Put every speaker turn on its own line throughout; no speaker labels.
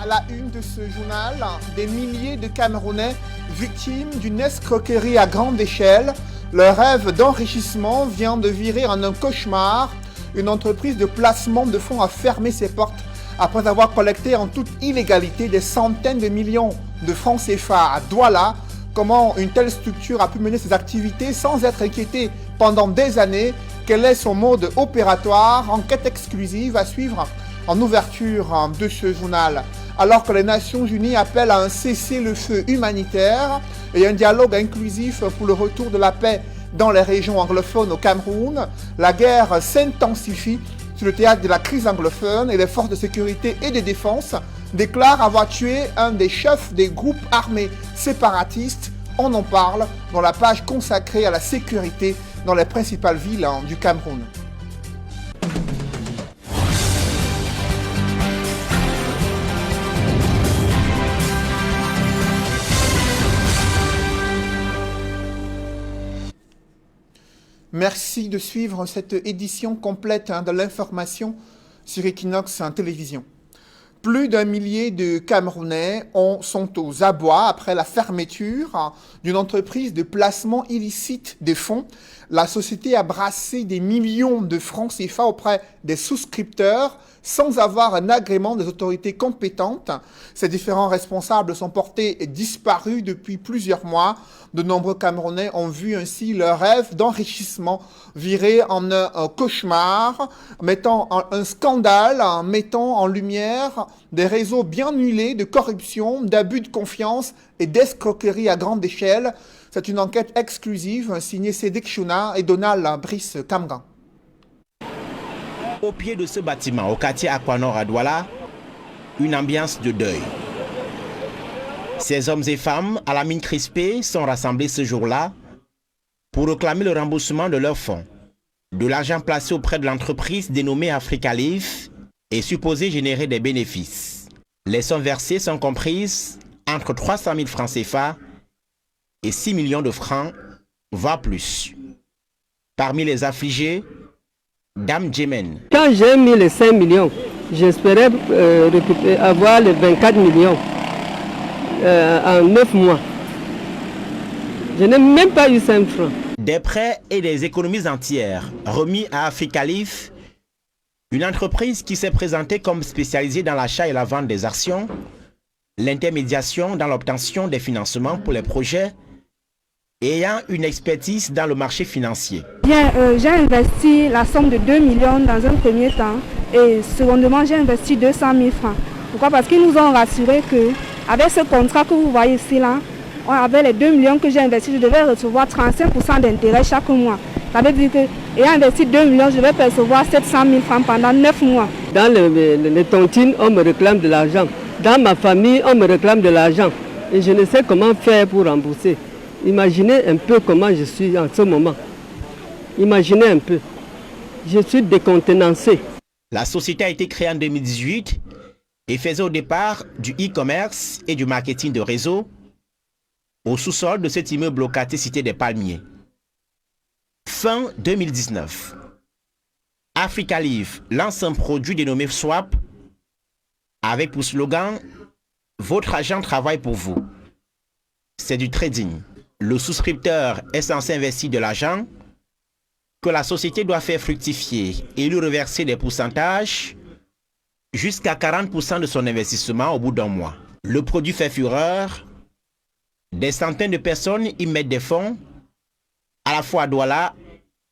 À la une de ce journal, des milliers de Camerounais victimes d'une escroquerie à grande échelle. Leur rêve d'enrichissement vient de virer en un cauchemar. Une entreprise de placement de fonds a fermé ses portes après avoir collecté en toute illégalité des centaines de millions de francs CFA à Douala. Comment une telle structure a pu mener ses activités sans être inquiétée pendant des années? Quel est son mode opératoire? Enquête exclusive à suivre en ouverture de ce journal. Alors que les Nations Unies appellent à un cessez-le-feu humanitaire et un dialogue inclusif pour le retour de la paix dans les régions anglophones au Cameroun, la guerre s'intensifie sur le théâtre de la crise anglophone et les forces de sécurité et de défense déclarent avoir tué un des chefs des groupes armés séparatistes. On en parle dans la page consacrée à la sécurité dans les principales villes du Cameroun. Merci de suivre cette édition complète de l'information sur Equinox Télévision. Plus d'1 millier de Camerounais sont aux abois après la fermeture d'une entreprise de placement illicite des fonds. La société a brassé des millions de francs CFA auprès des souscripteurs sans avoir un agrément des autorités compétentes. Ces différents responsables sont portés disparus depuis plusieurs mois. De nombreux Camerounais ont vu ainsi leur rêve d'enrichissement virer en un cauchemar, mettant un scandale, mettant en lumière des réseaux bien huilés de corruption, d'abus de confiance et d'escroquerie à grande échelle. C'est une enquête exclusive signée Sédek Chouna et Donald Brice Kamgan.
Au pied de ce bâtiment, au quartier Aquanor à Douala, une ambiance de deuil. Ces hommes et femmes à la mine crispée sont rassemblés ce jour-là pour réclamer le remboursement de leurs fonds. De l'argent placé auprès de l'entreprise dénommée Africa Leaf est supposé générer des bénéfices. Les sommes versées sont comprises entre 300 000 francs CFA et 6 millions de francs, voire plus. Parmi les affligés, Dame Jemen.
Quand j'ai mis les 5 millions, j'espérais avoir les 24 millions en 9 mois. Je n'ai même pas eu 5 francs.
Des prêts et des économies entières remis à Africa Leaf, une entreprise qui s'est présentée comme spécialisée dans l'achat et la vente des actions, l'intermédiation dans l'obtention des financements pour les projets ayant une expertise dans le marché financier.
Bien, j'ai investi la somme de 2 millions dans un premier temps et secondement, j'ai investi 200 000 francs. Pourquoi? Parce qu'ils nous ont rassuré qu'avec ce contrat que vous voyez ici, là, avec les 2 millions que j'ai investis, je devais recevoir 35% d'intérêt chaque mois. Ça veut dire que, ayant investi 2 millions, je vais percevoir 700 000 francs pendant 9 mois.
Dans les tontines, on me réclame de l'argent. Dans ma famille, on me réclame de l'argent. Et je ne sais comment faire pour rembourser. Imaginez un peu comment je suis en ce moment. Imaginez un peu. Je suis décontenancé.
La société a été créée en 2018 et faisait au départ du e-commerce et du marketing de réseau au sous-sol de cet immeuble au quartier Cité des Palmiers. Fin 2019. Africa Leaf lance un produit dénommé Swap avec pour slogan « Votre agent travaille pour vous ». C'est du trading. Le souscripteur est censé investir de l'argent que la société doit faire fructifier et lui reverser des pourcentages jusqu'à 40% de son investissement au bout d'un mois. Le produit fait fureur. Des centaines de personnes y mettent des fonds, à la fois à Douala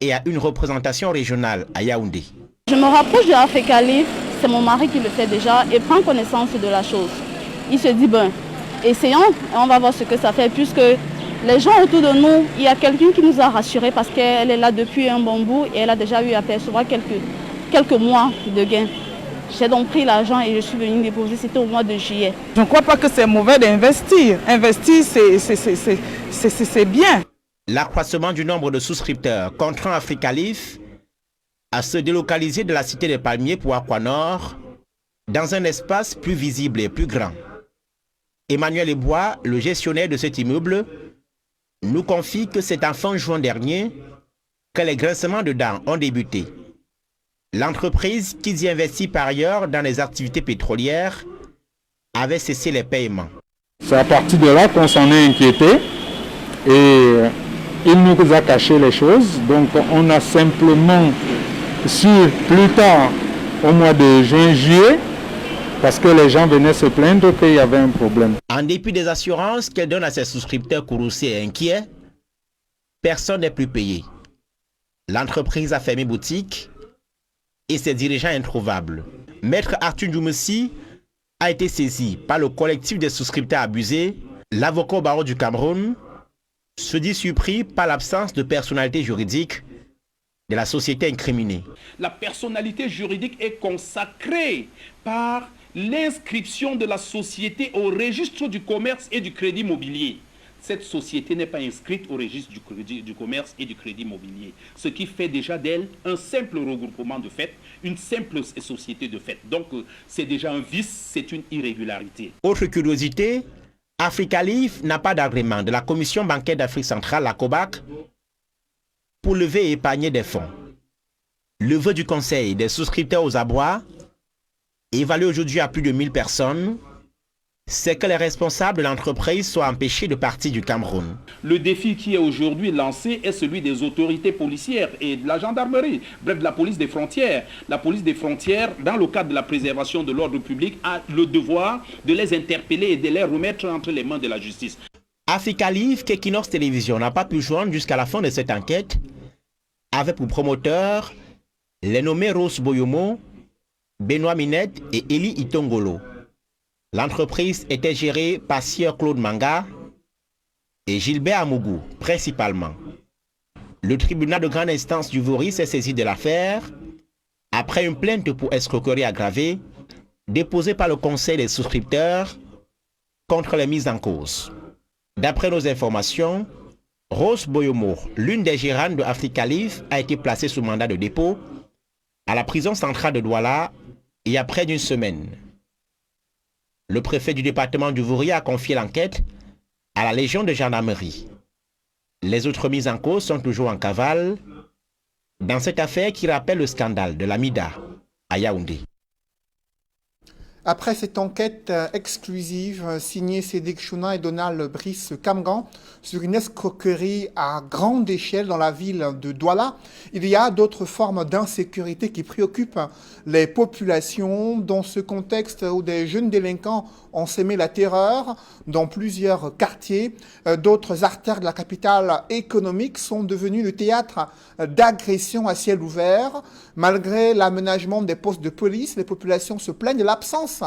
et à une représentation régionale à Yaoundé.
Je me rapproche de Africa Leaf, c'est mon mari qui le fait déjà et prend connaissance de la chose. Il se dit, essayons et on va voir ce que ça fait, puisque les gens autour de nous, il y a quelqu'un qui nous a rassurés parce qu'elle est là depuis un bon bout et elle a déjà eu à percevoir quelques mois de gains. J'ai donc pris l'argent et je suis venue déposer, c'était au mois de juillet.
Je ne crois pas que c'est mauvais d'investir. Investir, c'est bien.
L'accroissement du nombre de souscripteurs contraint Africa Leaf à se délocaliser de la Cité des Palmiers pour Aquanor dans un espace plus visible et plus grand. Emmanuel Ebois, le gestionnaire de cet immeuble, nous confie que c'est en fin juin dernier que les grincements de dents ont débuté. L'entreprise, qui y investit par ailleurs dans les activités pétrolières, avait cessé les paiements.
C'est à partir de là qu'on s'en est inquiété et il nous a caché les choses. Donc on a simplement su plus tard, au mois de juin-juillet, parce que les gens venaient se plaindre qu'il y avait un problème.
En dépit des assurances qu'elle donne à ses souscripteurs courroucés et inquiets, personne n'est plus payé. L'entreprise a fermé boutique et ses dirigeants introuvables. Maître Arthur Djoumessi a été saisi par le collectif des souscripteurs abusés. L'avocat au barreau du Cameroun se dit surpris par l'absence de personnalité juridique de la société incriminée.
La personnalité juridique est consacrée par l'inscription de la société au registre du commerce et du crédit mobilier. Cette société n'est pas inscrite au registre du commerce et du crédit mobilier, ce qui fait déjà d'elle un simple regroupement de fait, une simple société de fait. Donc c'est déjà un vice, c'est une irrégularité.
Autre curiosité, Africa-Livre n'a pas d'agrément de la Commission bancaire d'Afrique centrale, la COBAC, pour lever et épargner des fonds. Le vœu du Conseil des souscripteurs aux abois, évalué aujourd'hui à plus de 1000 personnes, c'est que les responsables de l'entreprise soient empêchés de partir du Cameroun.
Le défi qui est aujourd'hui lancé est celui des autorités policières et de la gendarmerie, bref de la police des frontières. La police des frontières, dans le cadre de la préservation de l'ordre public, a le devoir de les interpeller et de les remettre entre les mains de la justice.
Africa-Livre, qu'Equinox Télévision n'a pas pu joindre jusqu'à la fin de cette enquête, avait pour promoteurs les nommés Rose Boyomo, Benoît Minette et Eli Itongolo. L'entreprise était gérée par Sieur Claude Manga et Gilbert Amougou, principalement. Le tribunal de grande instance du Vouri s'est saisi de l'affaire après une plainte pour escroquerie aggravée déposée par le Conseil des souscripteurs contre les mises en cause. D'après nos informations, Rose Boyomo, l'une des gérantes de Africa-Livre, a été placée sous mandat de dépôt à la prison centrale de Douala il y a près d'une semaine. Le préfet du département du Vouri a confié l'enquête à la Légion de gendarmerie. Les autres mises en cause sont toujours en cavale dans cette affaire qui rappelle le scandale de l'Amida à Yaoundé.
Après cette enquête exclusive signée Sédhic Chouna et Donald Brice Kamgan sur une escroquerie à grande échelle dans la ville de Douala, il y a d'autres formes d'insécurité qui préoccupent les populations dans ce contexte où des jeunes délinquants ont sémé la terreur dans plusieurs quartiers. D'autres artères de la capitale économique sont devenues le théâtre d'agressions à ciel ouvert. Malgré l'aménagement des postes de police, les populations se plaignent de l'absence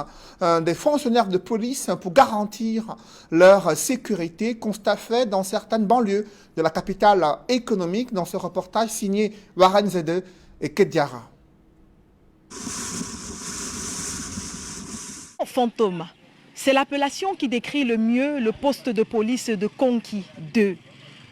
des fonctionnaires de police pour garantir leur sécurité, constat fait dans certaines banlieues de la capitale économique, dans ce reportage signé Warren Zede et Kediara.
Fantôme, c'est l'appellation qui décrit le mieux le poste de police de Konki 2.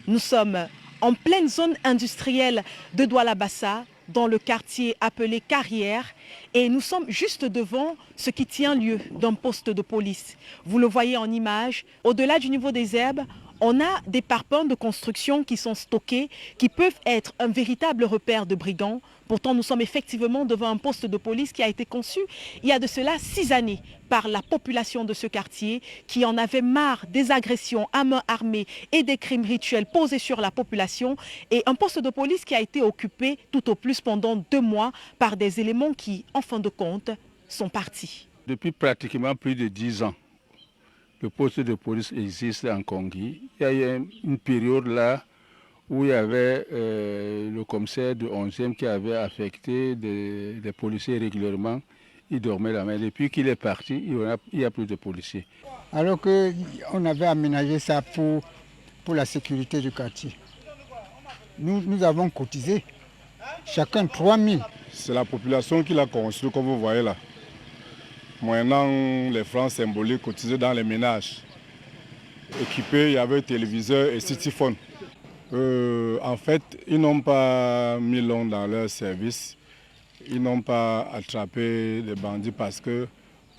Nous sommes en pleine zone industrielle de Douala-Bassa, dans le quartier appelé Carrière, et nous sommes juste devant ce qui tient lieu d'un poste de police. Vous le voyez en image, au-delà du niveau des herbes, on a des parpaings de construction qui sont stockés, qui peuvent être un véritable repère de brigands. Pourtant, nous sommes effectivement devant un poste de police qui a été conçu il y a de cela 6 années par la population de ce quartier qui en avait marre des agressions à main armée et des crimes rituels posés sur la population. Et un poste de police qui a été occupé tout au plus pendant 2 mois par des éléments qui, en fin de compte, sont partis.
Depuis pratiquement plus de 10 ans, le poste de police existe en Kongi. Il y a eu une période là où il y avait le commissaire du 11e qui avait affecté des policiers régulièrement. Il dormait là, mais depuis qu'il est parti, il n'y a plus de policiers.
Alors qu'on avait aménagé ça pour la sécurité du quartier. Nous avons cotisé, chacun 3 000.
C'est la population qui l'a construit, comme vous voyez là. Moyennant les francs symboliques cotisés dans les ménages. Équipés, il y avait téléviseur et cityphone. En fait, ils n'ont pas mis l'homme dans leur service. Ils n'ont pas attrapé les bandits parce que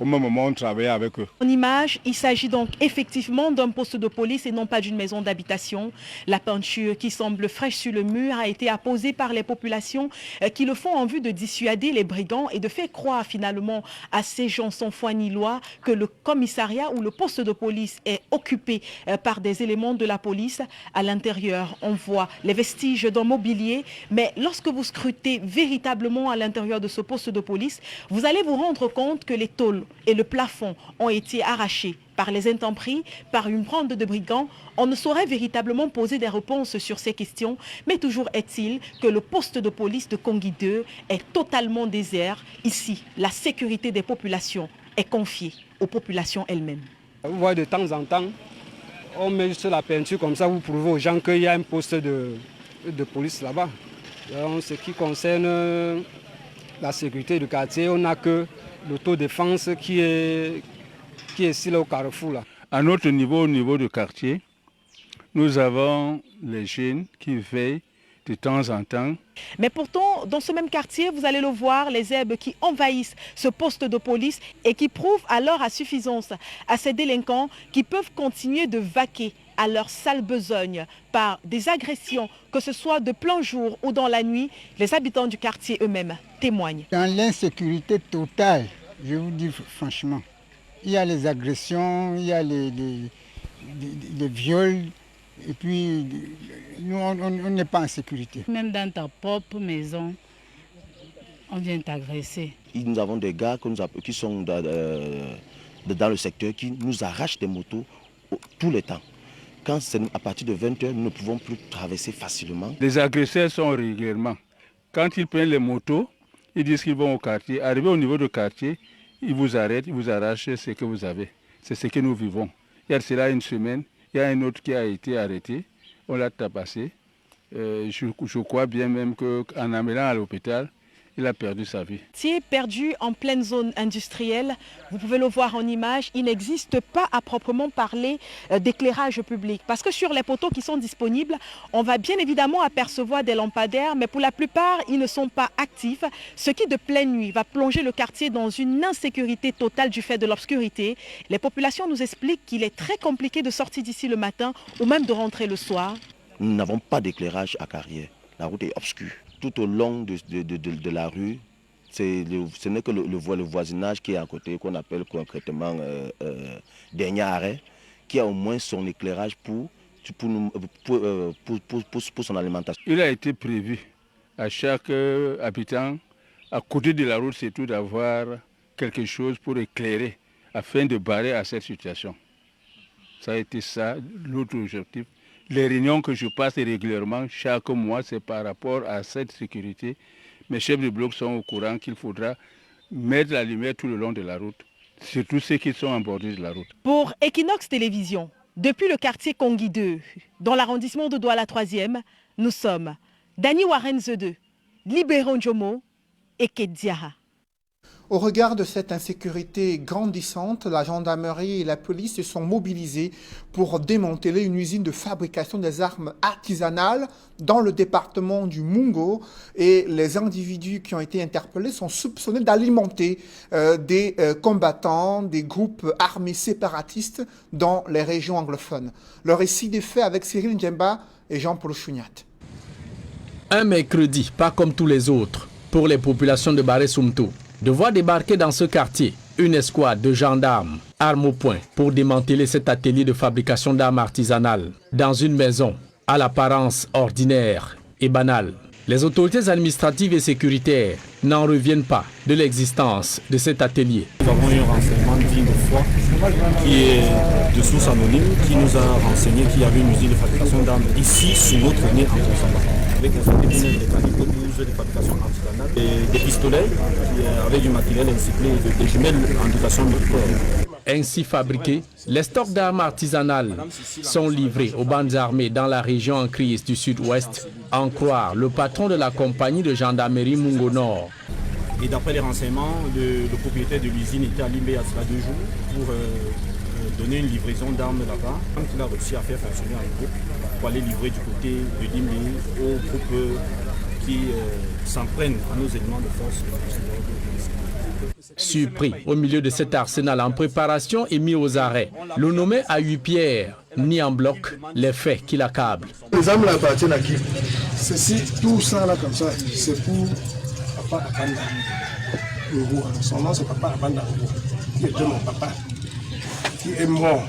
Au même moment, on travaillait avec eux.
En image, il s'agit donc effectivement d'un poste de police et non pas d'une maison d'habitation. La peinture qui semble fraîche sur le mur a été apposée par les populations qui le font en vue de dissuader les brigands et de faire croire finalement à ces gens sans foi ni loi que le commissariat ou le poste de police est occupé par des éléments de la police. À l'intérieur, on voit les vestiges d'un mobilier, mais lorsque vous scrutez véritablement à l'intérieur de ce poste de police, vous allez vous rendre compte que les tôles et le plafond ont été arrachés par les intempéries, par une bande de brigands. On ne saurait véritablement poser des réponses sur ces questions, mais toujours est-il que le poste de police de Kongui 2 est totalement désert. Ici, la sécurité des populations est confiée aux populations elles-mêmes.
Vous voyez, de temps en temps, on met sur la peinture comme ça, vous prouvez aux gens qu'il y a un poste de police là-bas. En ce qui concerne la sécurité du quartier, on n'a que l'autodéfense qui est ici là, au carrefour. Là.
À notre niveau, au niveau du quartier, nous avons les jeunes qui veillent de temps en temps.
Mais pourtant, dans ce même quartier, vous allez le voir, les herbes qui envahissent ce poste de police et qui prouvent alors à suffisance à ces délinquants qui peuvent continuer de vaquer à leur sale besogne par des agressions, que ce soit de plein jour ou dans la nuit. Les habitants du quartier eux-mêmes témoignent.
Dans l'insécurité totale, je vous dis franchement, il y a les agressions, il y a les viols, et puis nous, on n'est pas en sécurité.
Même dans ta propre maison, on vient t'agresser.
Nous avons des gars qui sont dans le secteur qui nous arrachent des motos tout le temps. Quand c'est à partir de 20h, nous ne pouvons plus traverser facilement.
Les agresseurs sont régulièrement. Quand ils prennent les motos, ils disent qu'ils vont au quartier. Arrivés au niveau du quartier, ils vous arrêtent, ils vous arrachent ce que vous avez. C'est ce que nous vivons. Il y a cela une semaine, il y a un autre qui a été arrêté. On l'a tabassé. Je crois bien même qu'en amenant à l'hôpital, il a perdu sa vie.
Perdu en pleine zone industrielle, vous pouvez le voir en image, il n'existe pas à proprement parler d'éclairage public. Parce que sur les poteaux qui sont disponibles, on va bien évidemment apercevoir des lampadaires, mais pour la plupart, ils ne sont pas actifs. Ce qui de pleine nuit va plonger le quartier dans une insécurité totale du fait de l'obscurité. Les populations nous expliquent qu'il est très compliqué de sortir d'ici le matin ou même de rentrer le soir.
Nous n'avons pas d'éclairage à Carrière. La route est obscure. Tout au long de la rue, ce n'est que le voisinage qui est à côté, qu'on appelle concrètement dernier arrêt, qui a au moins son éclairage pour son alimentation.
Il a été prévu à chaque habitant, à côté de la route, c'est tout d'avoir quelque chose pour éclairer, afin de barrer à cette situation. Ça a été ça, l'autre objectif. Les réunions que je passe régulièrement, chaque mois, c'est par rapport à cette sécurité. Mes chefs de bloc sont au courant qu'il faudra mettre la lumière tout le long de la route, surtout ceux qui sont en bordure de la route.
Pour Equinox Télévision, depuis le quartier Kongui 2, dans l'arrondissement de Douala 3e, nous sommes Dani Warenze 2, Libéron Jomo et Kediara.
Au regard de cette insécurité grandissante, la gendarmerie et la police se sont mobilisés pour démanteler une usine de fabrication des armes artisanales dans le département du Mungo. Et les individus qui ont été interpellés sont soupçonnés d'alimenter des combattants, des groupes armés séparatistes dans les régions anglophones. Le récit des faits avec Cyril Ndjemba et Jean-Paul Chouniat.
Un mercredi, pas comme tous les autres, pour les populations de Baré-Soumtou. De voir débarquer dans ce quartier une escouade de gendarmes, armes au poing, pour démanteler cet atelier de fabrication d'armes artisanales dans une maison à l'apparence ordinaire et banale. Les autorités administratives et sécuritaires n'en reviennent pas de l'existence de cet atelier.
Nous avons eu un renseignement digne de foi qui est de source anonyme, qui nous a renseigné qu'il y avait une usine de fabrication d'armes ici, sur notre nez en Konsamba, avec des fabrications de calibre 12 de fabrication artisanale, et des pistolets avec du matériel incyclé et des jumelles en dotation militaire.
Ainsi fabriqués, les stocks d'armes artisanales sont livrés aux bandes armées dans la région en crise du sud-ouest, en croire le patron de la compagnie de gendarmerie Mungo Nord.
Et d'après les renseignements, le propriétaire de l'usine était à Limbe à cela 2 jours pour donner une livraison d'armes là-bas. Il a réussi à faire fonctionner un groupe pour aller livrer du côté de Limbe aux groupes qui s'en prennent à nos éléments de force.
Surpris au milieu de cet arsenal en préparation et mis aux arrêts, le nommé a eu Pierre, ni en bloc les faits qui l'accablent.
Les armes là appartiennent à qui? Ceci, tout ça là comme ça, c'est pour Papa Abanda. Son nom c'est Papa Abanda, qui était mon papa, qui est mort.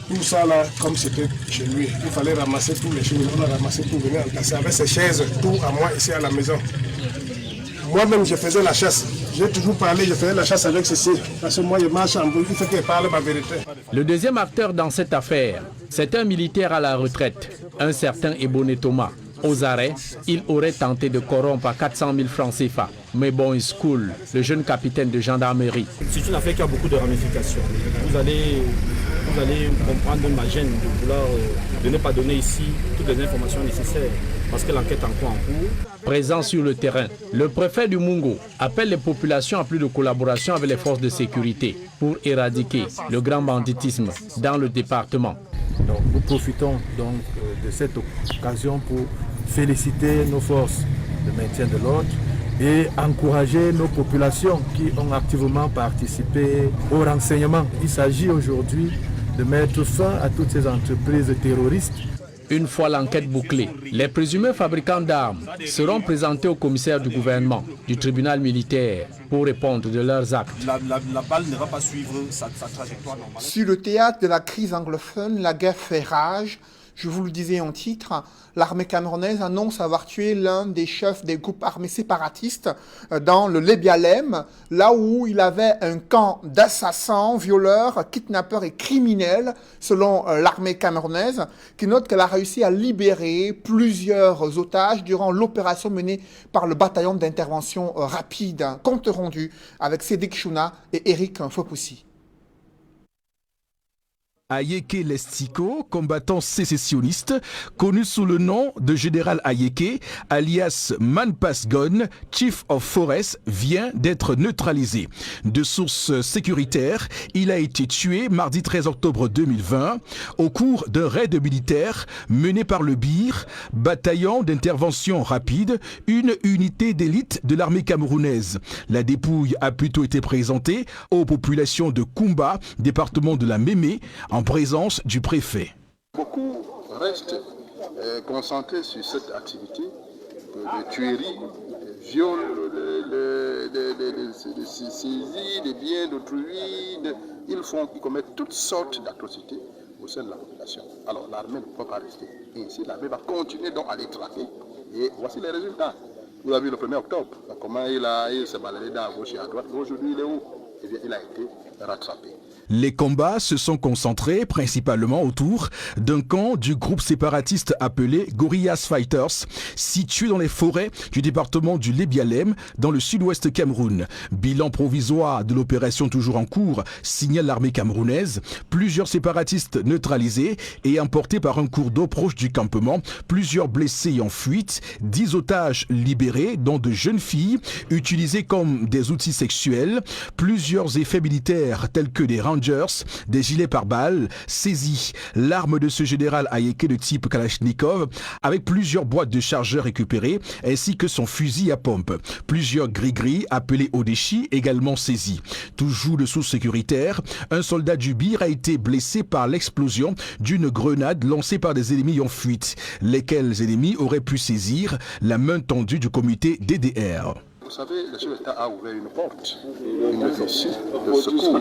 Tout ça là, comme c'était chez lui, il fallait ramasser tous les choses. On a ramassé tout, venir entasser avec ses chaises, tout à moi ici à la maison. Moi-même, je faisais la chasse. J'ai toujours parlé, je faisais la chasse avec ceci. Parce que moi, je marche en bruit, il faut qu'il parle ma vérité.
Le deuxième acteur dans cette affaire, c'est un militaire à la retraite, un certain Eboné Thomas. Aux arrêts, il aurait tenté de corrompre à 400 000 francs CFA. Mais bon, il school, le jeune capitaine de gendarmerie.
C'est une affaire qui a beaucoup de ramifications. Vous allez comprendre ma gêne de ne pas donner ici toutes les informations nécessaires parce que l'enquête est encore en cours.
Présent sur le terrain, le préfet du Mungo appelle les populations à plus de collaboration avec les forces de sécurité pour éradiquer le grand banditisme dans le département.
Donc, nous profitons donc de cette occasion pour féliciter nos forces de maintien de l'ordre et encourager nos populations qui ont activement participé au renseignement. Il s'agit aujourd'hui de mettre fin à toutes ces entreprises terroristes.
Une fois l'enquête bouclée, les présumés fabricants d'armes seront présentés au commissaire du gouvernement du tribunal militaire pour répondre de leurs actes.
La balle ne va pas suivre sa trajectoire normale.
Sur le théâtre de la crise anglophone, la guerre fait rage. Je vous le disais en titre, l'armée camerounaise annonce avoir tué l'un des chefs des groupes armés séparatistes dans le Lébialem, là où il avait un camp d'assassins, violeurs, kidnappeurs et criminels, selon l'armée camerounaise, qui note qu'elle a réussi à libérer plusieurs otages durant l'opération menée par le bataillon d'intervention rapide. Compte rendu avec Sédek Chouna et Eric Fopoussi.
Ayeke Lestico, combattant sécessionniste, connu sous le nom de Général Ayeke, alias Manpasgon, Chief of Forest, vient d'être neutralisé. De sources sécuritaires, il a été tué mardi 13 octobre 2020 au cours d'un raid militaire mené par le BIR, bataillon d'intervention rapide, une unité d'élite de l'armée camerounaise. La dépouille a plutôt été présentée aux populations de Koumba, département de la Mémé, en présence du préfet.
Beaucoup restent concentrés sur cette activité de tuerie, de viol, de saisie, de biens d'autrui. Ils commettent toutes sortes d'atrocités au sein de la population. Alors l'armée ne peut pas rester ainsi. L'armée va continuer donc à les traquer. Et voici les résultats. Vous avez vu le 1er octobre, comment il s'est baladé à gauche et à droite. Aujourd'hui, il est où? Eh bien, il a été rattrapé.
Les combats se sont concentrés principalement autour d'un camp du groupe séparatiste appelé Gorillaz Fighters, situé dans les forêts du département du Lébialem, dans le sud-ouest Cameroun. Bilan provisoire de l'opération toujours en cours, signale l'armée camerounaise. Plusieurs séparatistes neutralisés et emportés par un cours d'eau proche du campement. Plusieurs blessés en fuite. 10 otages libérés, dont de jeunes filles, utilisées comme des outils sexuels. Plusieurs effets militaires tels que des Rangers, des gilets pare-balles saisis. L'arme de ce général Ayeke de type Kalachnikov, avec plusieurs boîtes de chargeurs récupérées, ainsi que son fusil à pompe. Plusieurs gris-gris appelés Odeshi également saisis. Toujours de source sécuritaire, un soldat du BIR a été blessé par l'explosion d'une grenade lancée par des ennemis en fuite, lesquels ennemis auraient pu saisir la main tendue du comité DDR.
Vous savez, le chef d'État a ouvert une porte, une issue de secours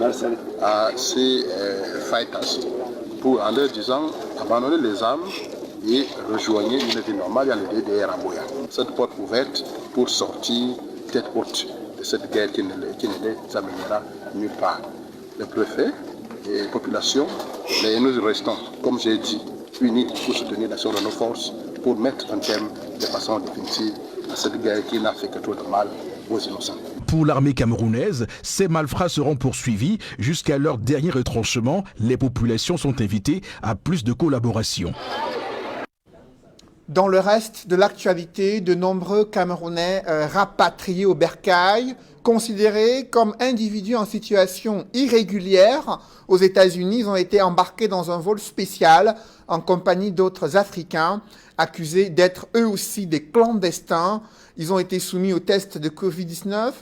à ces fighters pour, en leur disant, abandonner les armes et rejoigner une vie normale. Il y a le DDR à Boya. Cette porte ouverte pour sortir tête haute de cette guerre qui ne les amènera nulle part. Le préfet et la population, nous restons, comme j'ai dit, unis pour soutenir l'action de nos forces pour mettre un terme de façon définitive à cette guerre qui n'a fait que trop de mal aux innocents.
Pour l'armée camerounaise, ces malfrats seront poursuivis jusqu'à leur dernier retranchement. Les populations sont invitées à plus de collaboration.
Dans le reste de l'actualité, de nombreux Camerounais rapatriés au bercail, considérés comme individus en situation irrégulière aux États-Unis, ont été embarqués dans un vol spécial en compagnie d'autres Africains accusés d'être eux aussi des clandestins. Ils ont été soumis aux tests de Covid-19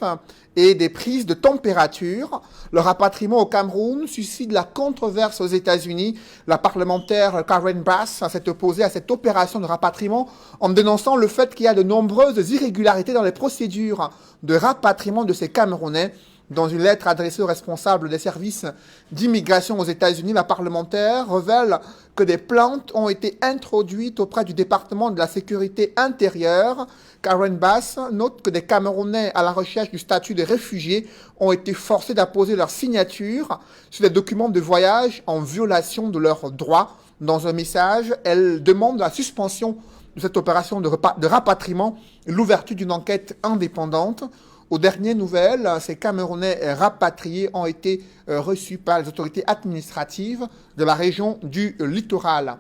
et des prises de température. Le rapatriement au Cameroun suscite la controverse aux États-Unis. La parlementaire Karen Bass s'est opposée à cette opération de rapatriement en dénonçant le fait qu'il y a de nombreuses irrégularités dans les procédures de rapatriement de ces Camerounais. Dans une lettre adressée aux responsables des services d'immigration aux États-Unis, la parlementaire révèle que des plaintes ont été introduites auprès du département de la sécurité intérieure. Karen Bass note que des Camerounais à la recherche du statut de réfugiés ont été forcés d'apposer leur signature sur des documents de voyage en violation de leurs droits. Dans un message, elle demande la suspension de cette opération de rapatriement et l'ouverture d'une enquête indépendante. Aux dernières nouvelles, ces Camerounais rapatriés ont été reçus par les autorités administratives de la région du littoral.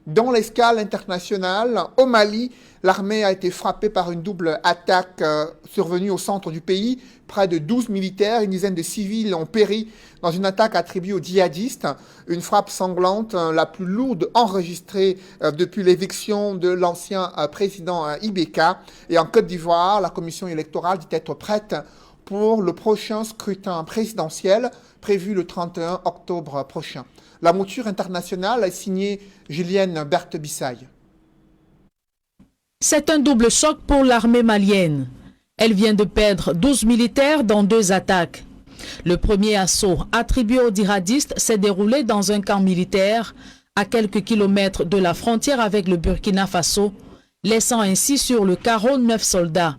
Dans l'escale internationale, au Mali, l'armée a été frappée par une double attaque survenue au centre du pays. Près de 12 militaires, une dizaine de civils ont péri dans une attaque attribuée aux djihadistes. Une frappe sanglante, la plus lourde enregistrée depuis l'éviction de l'ancien président Ibeka. Et en Côte d'Ivoire, la commission électorale dit être prête pour le prochain scrutin présidentiel prévu le 31 octobre prochain. La mouture internationale est signée Julienne Berthe-Bissaille.
C'est un double choc pour l'armée malienne. Elle vient de perdre 12 militaires dans 2 attaques. Le premier assaut attribué aux djihadistes s'est déroulé dans un camp militaire à quelques kilomètres de la frontière avec le Burkina Faso, laissant ainsi sur le carreau 9 soldats.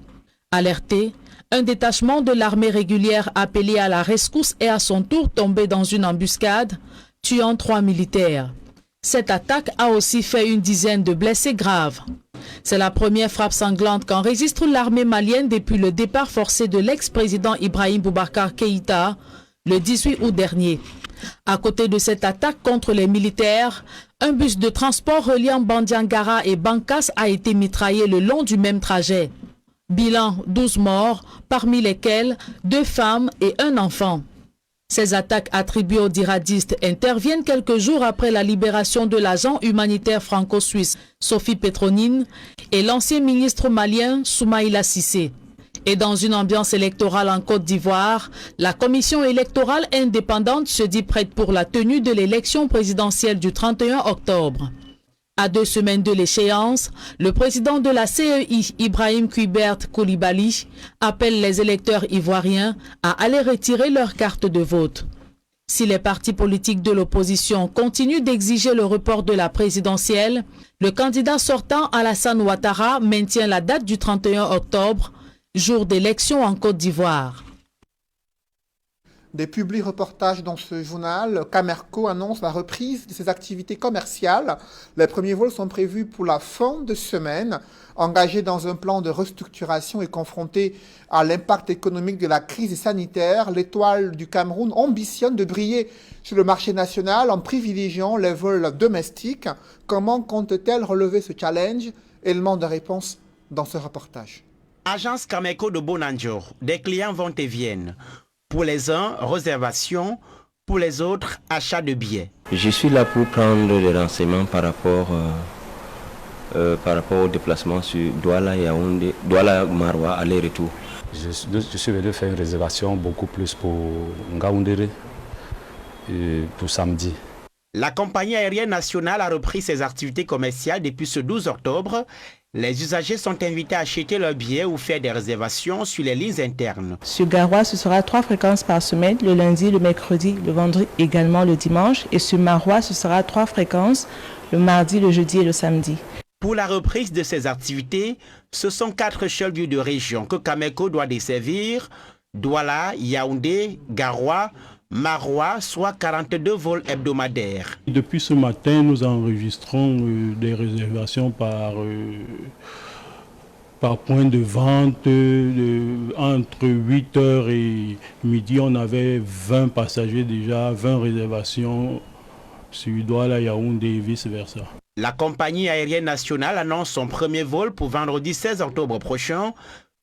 Alerté, un détachement de l'armée régulière appelé à la rescousse est à son tour tombé dans une embuscade, tuant 3 militaires. Cette attaque a aussi fait une dizaine de blessés graves. C'est la première frappe sanglante qu'enregistre l'armée malienne depuis le départ forcé de l'ex-président Ibrahim Boubacar Keïta le 18 août dernier. À côté de cette attaque contre les militaires, un bus de transport reliant Bandiangara et Bankas a été mitraillé le long du même trajet. Bilan 12 morts, parmi lesquels 2 femmes et 1 enfant. Ces attaques attribuées aux djihadistes interviennent quelques jours après la libération de l'agent humanitaire franco-suisse Sophie Petronine et l'ancien ministre malien Soumaïla Cissé. Et dans une ambiance électorale en Côte d'Ivoire, la commission électorale indépendante se dit prête pour la tenue de l'élection présidentielle du 31 octobre. À 2 semaines de l'échéance, le président de la CEI, Ibrahim Kuibert Koulibaly, appelle les électeurs ivoiriens à aller retirer leur carte de vote. Si les partis politiques de l'opposition continuent d'exiger le report de la présidentielle, le candidat sortant Alassane Ouattara maintient la date du 31 octobre, jour d'élection en Côte d'Ivoire.
Des publi-reportages dans ce journal, Camerco annonce la reprise de ses activités commerciales. Les premiers vols sont prévus pour la fin de semaine. Engagé dans un plan de restructuration et confronté à l'impact économique de la crise sanitaire, l'Étoile du Cameroun ambitionne de briller sur le marché national en privilégiant les vols domestiques. Comment compte-t-elle relever ce challenge? Élément de réponse dans ce reportage.
Agence Camerco de Bonanjo, des clients vont et viennent. Pour les uns, réservation, pour les autres, achat de billets.
Je suis là pour prendre des renseignements par rapport au déplacement sur Douala-Yaoundé, Douala-Maroua, aller-retour.
Je suis venu faire une réservation beaucoup plus pour Ngaoundéré pour samedi.
La compagnie aérienne nationale a repris ses activités commerciales depuis ce 12 octobre. Les usagers sont invités à acheter leurs billets ou faire des réservations sur les lignes internes.
Sur Garoua, ce sera 3 fréquences par semaine, le lundi, le mercredi, le vendredi, également le dimanche. Et sur Maroua, ce sera 3 fréquences, le mardi, le jeudi et le samedi.
Pour la reprise de ces activités, ce sont 4 chefs-lieux de région que Camerco doit desservir: Douala, Yaoundé, Garoua, Maroua, soit 42 vols hebdomadaires.
Depuis ce matin, nous enregistrons des réservations par point de vente. Entre 8h et midi, on avait 20 passagers déjà, 20 réservations sur Douala, Yaoundé et vice-versa.
La compagnie aérienne nationale annonce son premier vol pour vendredi 16 octobre prochain.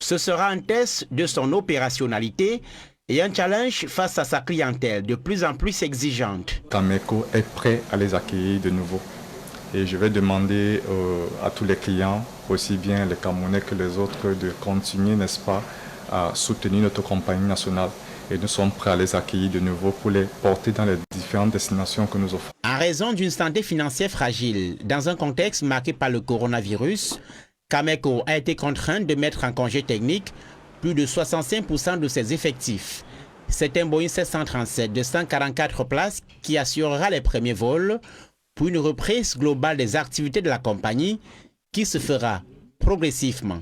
Ce sera un test de son opérationnalité. et un challenge face à sa clientèle de plus en plus exigeante.
Cameco est prêt à les accueillir de nouveau. Et je vais demander à tous les clients, aussi bien les Camerounais que les autres, de continuer, n'est-ce pas, à soutenir notre compagnie nationale. Et nous sommes prêts à les accueillir de nouveau pour les porter dans les différentes destinations que nous offrons.
En raison d'une santé financière fragile, dans un contexte marqué par le coronavirus, Cameco a été contrainte de mettre en congé technique plus de 65% de ses effectifs. C'est un Boeing 737 de 144 places qui assurera les premiers vols pour une reprise globale des activités de la compagnie qui se fera progressivement.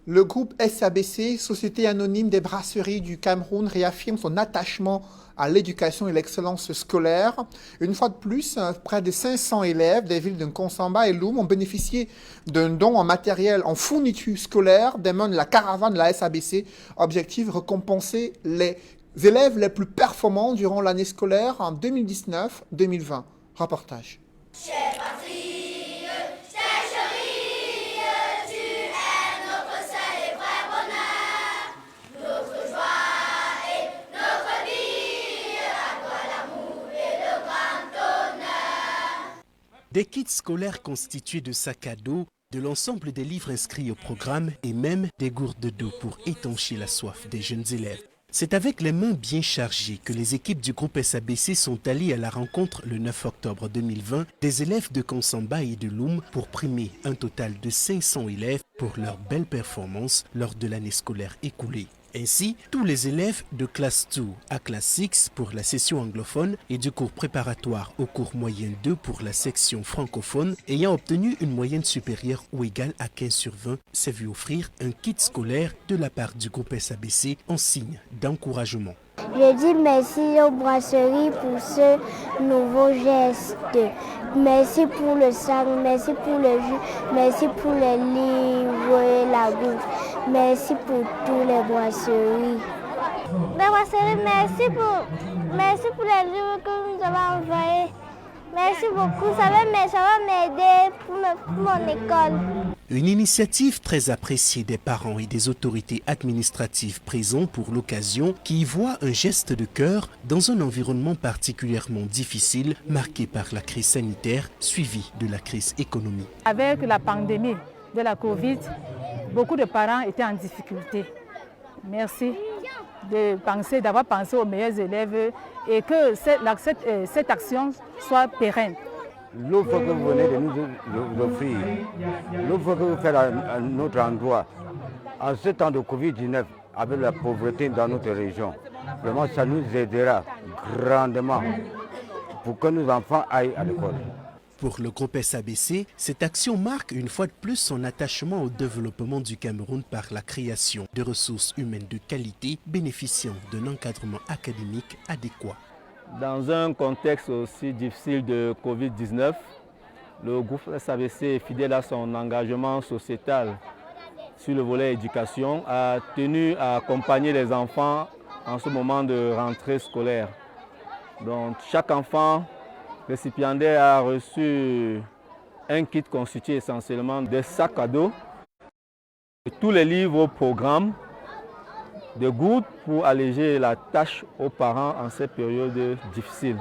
Le groupe SABC, Société anonyme des brasseries du Cameroun, réaffirme son attachement à l'éducation et l'excellence scolaire. Une fois de plus, près de 500 élèves des villes de Nkonsamba et Loum ont bénéficié d'un don en matériel, en fourniture scolaire des mains de la caravane de la SABC. Objectif, récompenser les élèves les plus performants durant l'année scolaire en 2019-2020. Reportage.
Des kits scolaires constitués de sacs à dos, de l'ensemble des livres inscrits au programme et même des gourdes d'eau pour étancher la soif des jeunes élèves. C'est avec les mains bien chargées que les équipes du groupe SABC sont allées à la rencontre le 9 octobre 2020 des élèves de Nkonsamba et de Loum pour primer un total de 500 élèves pour leur belle performance lors de l'année scolaire écoulée. Ainsi, tous les élèves de classe 2 à classe 6 pour la session anglophone et du cours préparatoire au cours moyen 2 pour la section francophone ayant obtenu une moyenne supérieure ou égale à 15/20 s'est vu offrir un kit scolaire de la part du groupe SABC en signe d'encouragement.
Je dis merci aux brasseries pour ce nouveau geste. Merci pour le sac, merci pour le jus, merci pour les livres et la bouffe. Merci pour tous les brasseries. Les brasseries, merci pour les livres que nous avons envoyés. Merci beaucoup, ça va m'aider pour mon école.
Une initiative très appréciée des parents et des autorités administratives présents pour l'occasion qui y voient un geste de cœur dans un environnement particulièrement difficile marqué par la crise sanitaire suivie de la crise économique.
Avec la pandémie de la Covid, beaucoup de parents étaient en difficulté. Merci d'avoir pensé aux meilleurs élèves et que cette action soit pérenne.
L'offre que vous venez de nous offrir, l'offre que vous faites à notre endroit, en ce temps de Covid-19, avec la pauvreté dans notre région, vraiment ça nous aidera grandement pour que nos enfants aillent à l'école.
Pour le groupe SABC, cette action marque une fois de plus son attachement au développement du Cameroun par la création de ressources humaines de qualité bénéficiant d'un encadrement académique adéquat.
Dans un contexte aussi difficile de Covid-19, le groupe SABC est fidèle à son engagement sociétal sur le volet éducation, a tenu à accompagner les enfants en ce moment de rentrée scolaire. Donc chaque enfant récipiendaire a reçu un kit constitué essentiellement de sacs à dos, tous les livres au programme, de gourdes pour alléger la tâche aux parents en cette période difficile.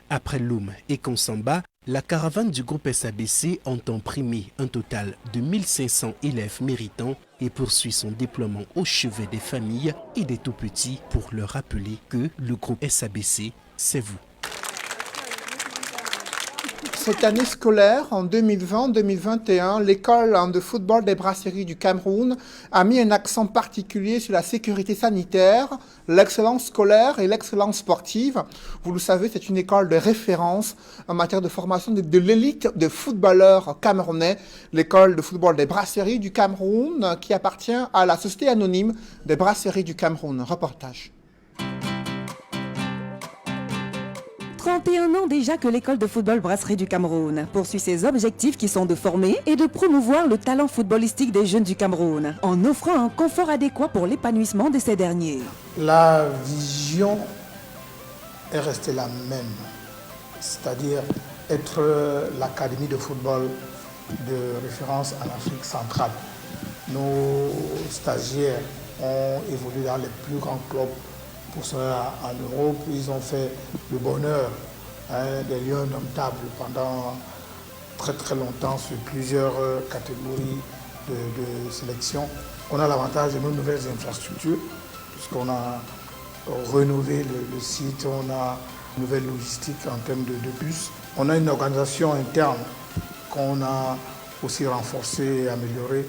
Après Loum et Nkonsamba, la caravane du groupe SABC entend primer un total de 1500 élèves méritants et poursuit son déploiement au chevet des familles et des tout-petits pour leur rappeler que le groupe SABC, c'est vous.
Cette année scolaire, en 2020-2021, l'école de football des brasseries du Cameroun a mis un accent particulier sur la sécurité sanitaire, l'excellence scolaire et l'excellence sportive. Vous le savez, c'est une école de référence en matière de formation de l'élite de footballeurs camerounais. L'école de football des brasseries du Cameroun qui appartient à la Société anonyme des brasseries du Cameroun. Reportage.
31 ans déjà que l'école de football Brasserie du Cameroun poursuit ses objectifs qui sont de former et de promouvoir le talent footballistique des jeunes du Cameroun en offrant un confort adéquat pour l'épanouissement de ces derniers.
La vision est restée la même, c'est-à-dire être l'académie de football de référence en Afrique centrale. Nos stagiaires ont évolué dans les plus grands clubs pour cela en Europe. Ils ont fait le bonheur des lions indomptables pendant très très longtemps sur plusieurs catégories de sélection. On a l'avantage de nos nouvelles infrastructures, puisqu'on a rénové le site, on a une nouvelle logistique en termes de bus. On a une organisation interne qu'on a aussi renforcée et améliorée,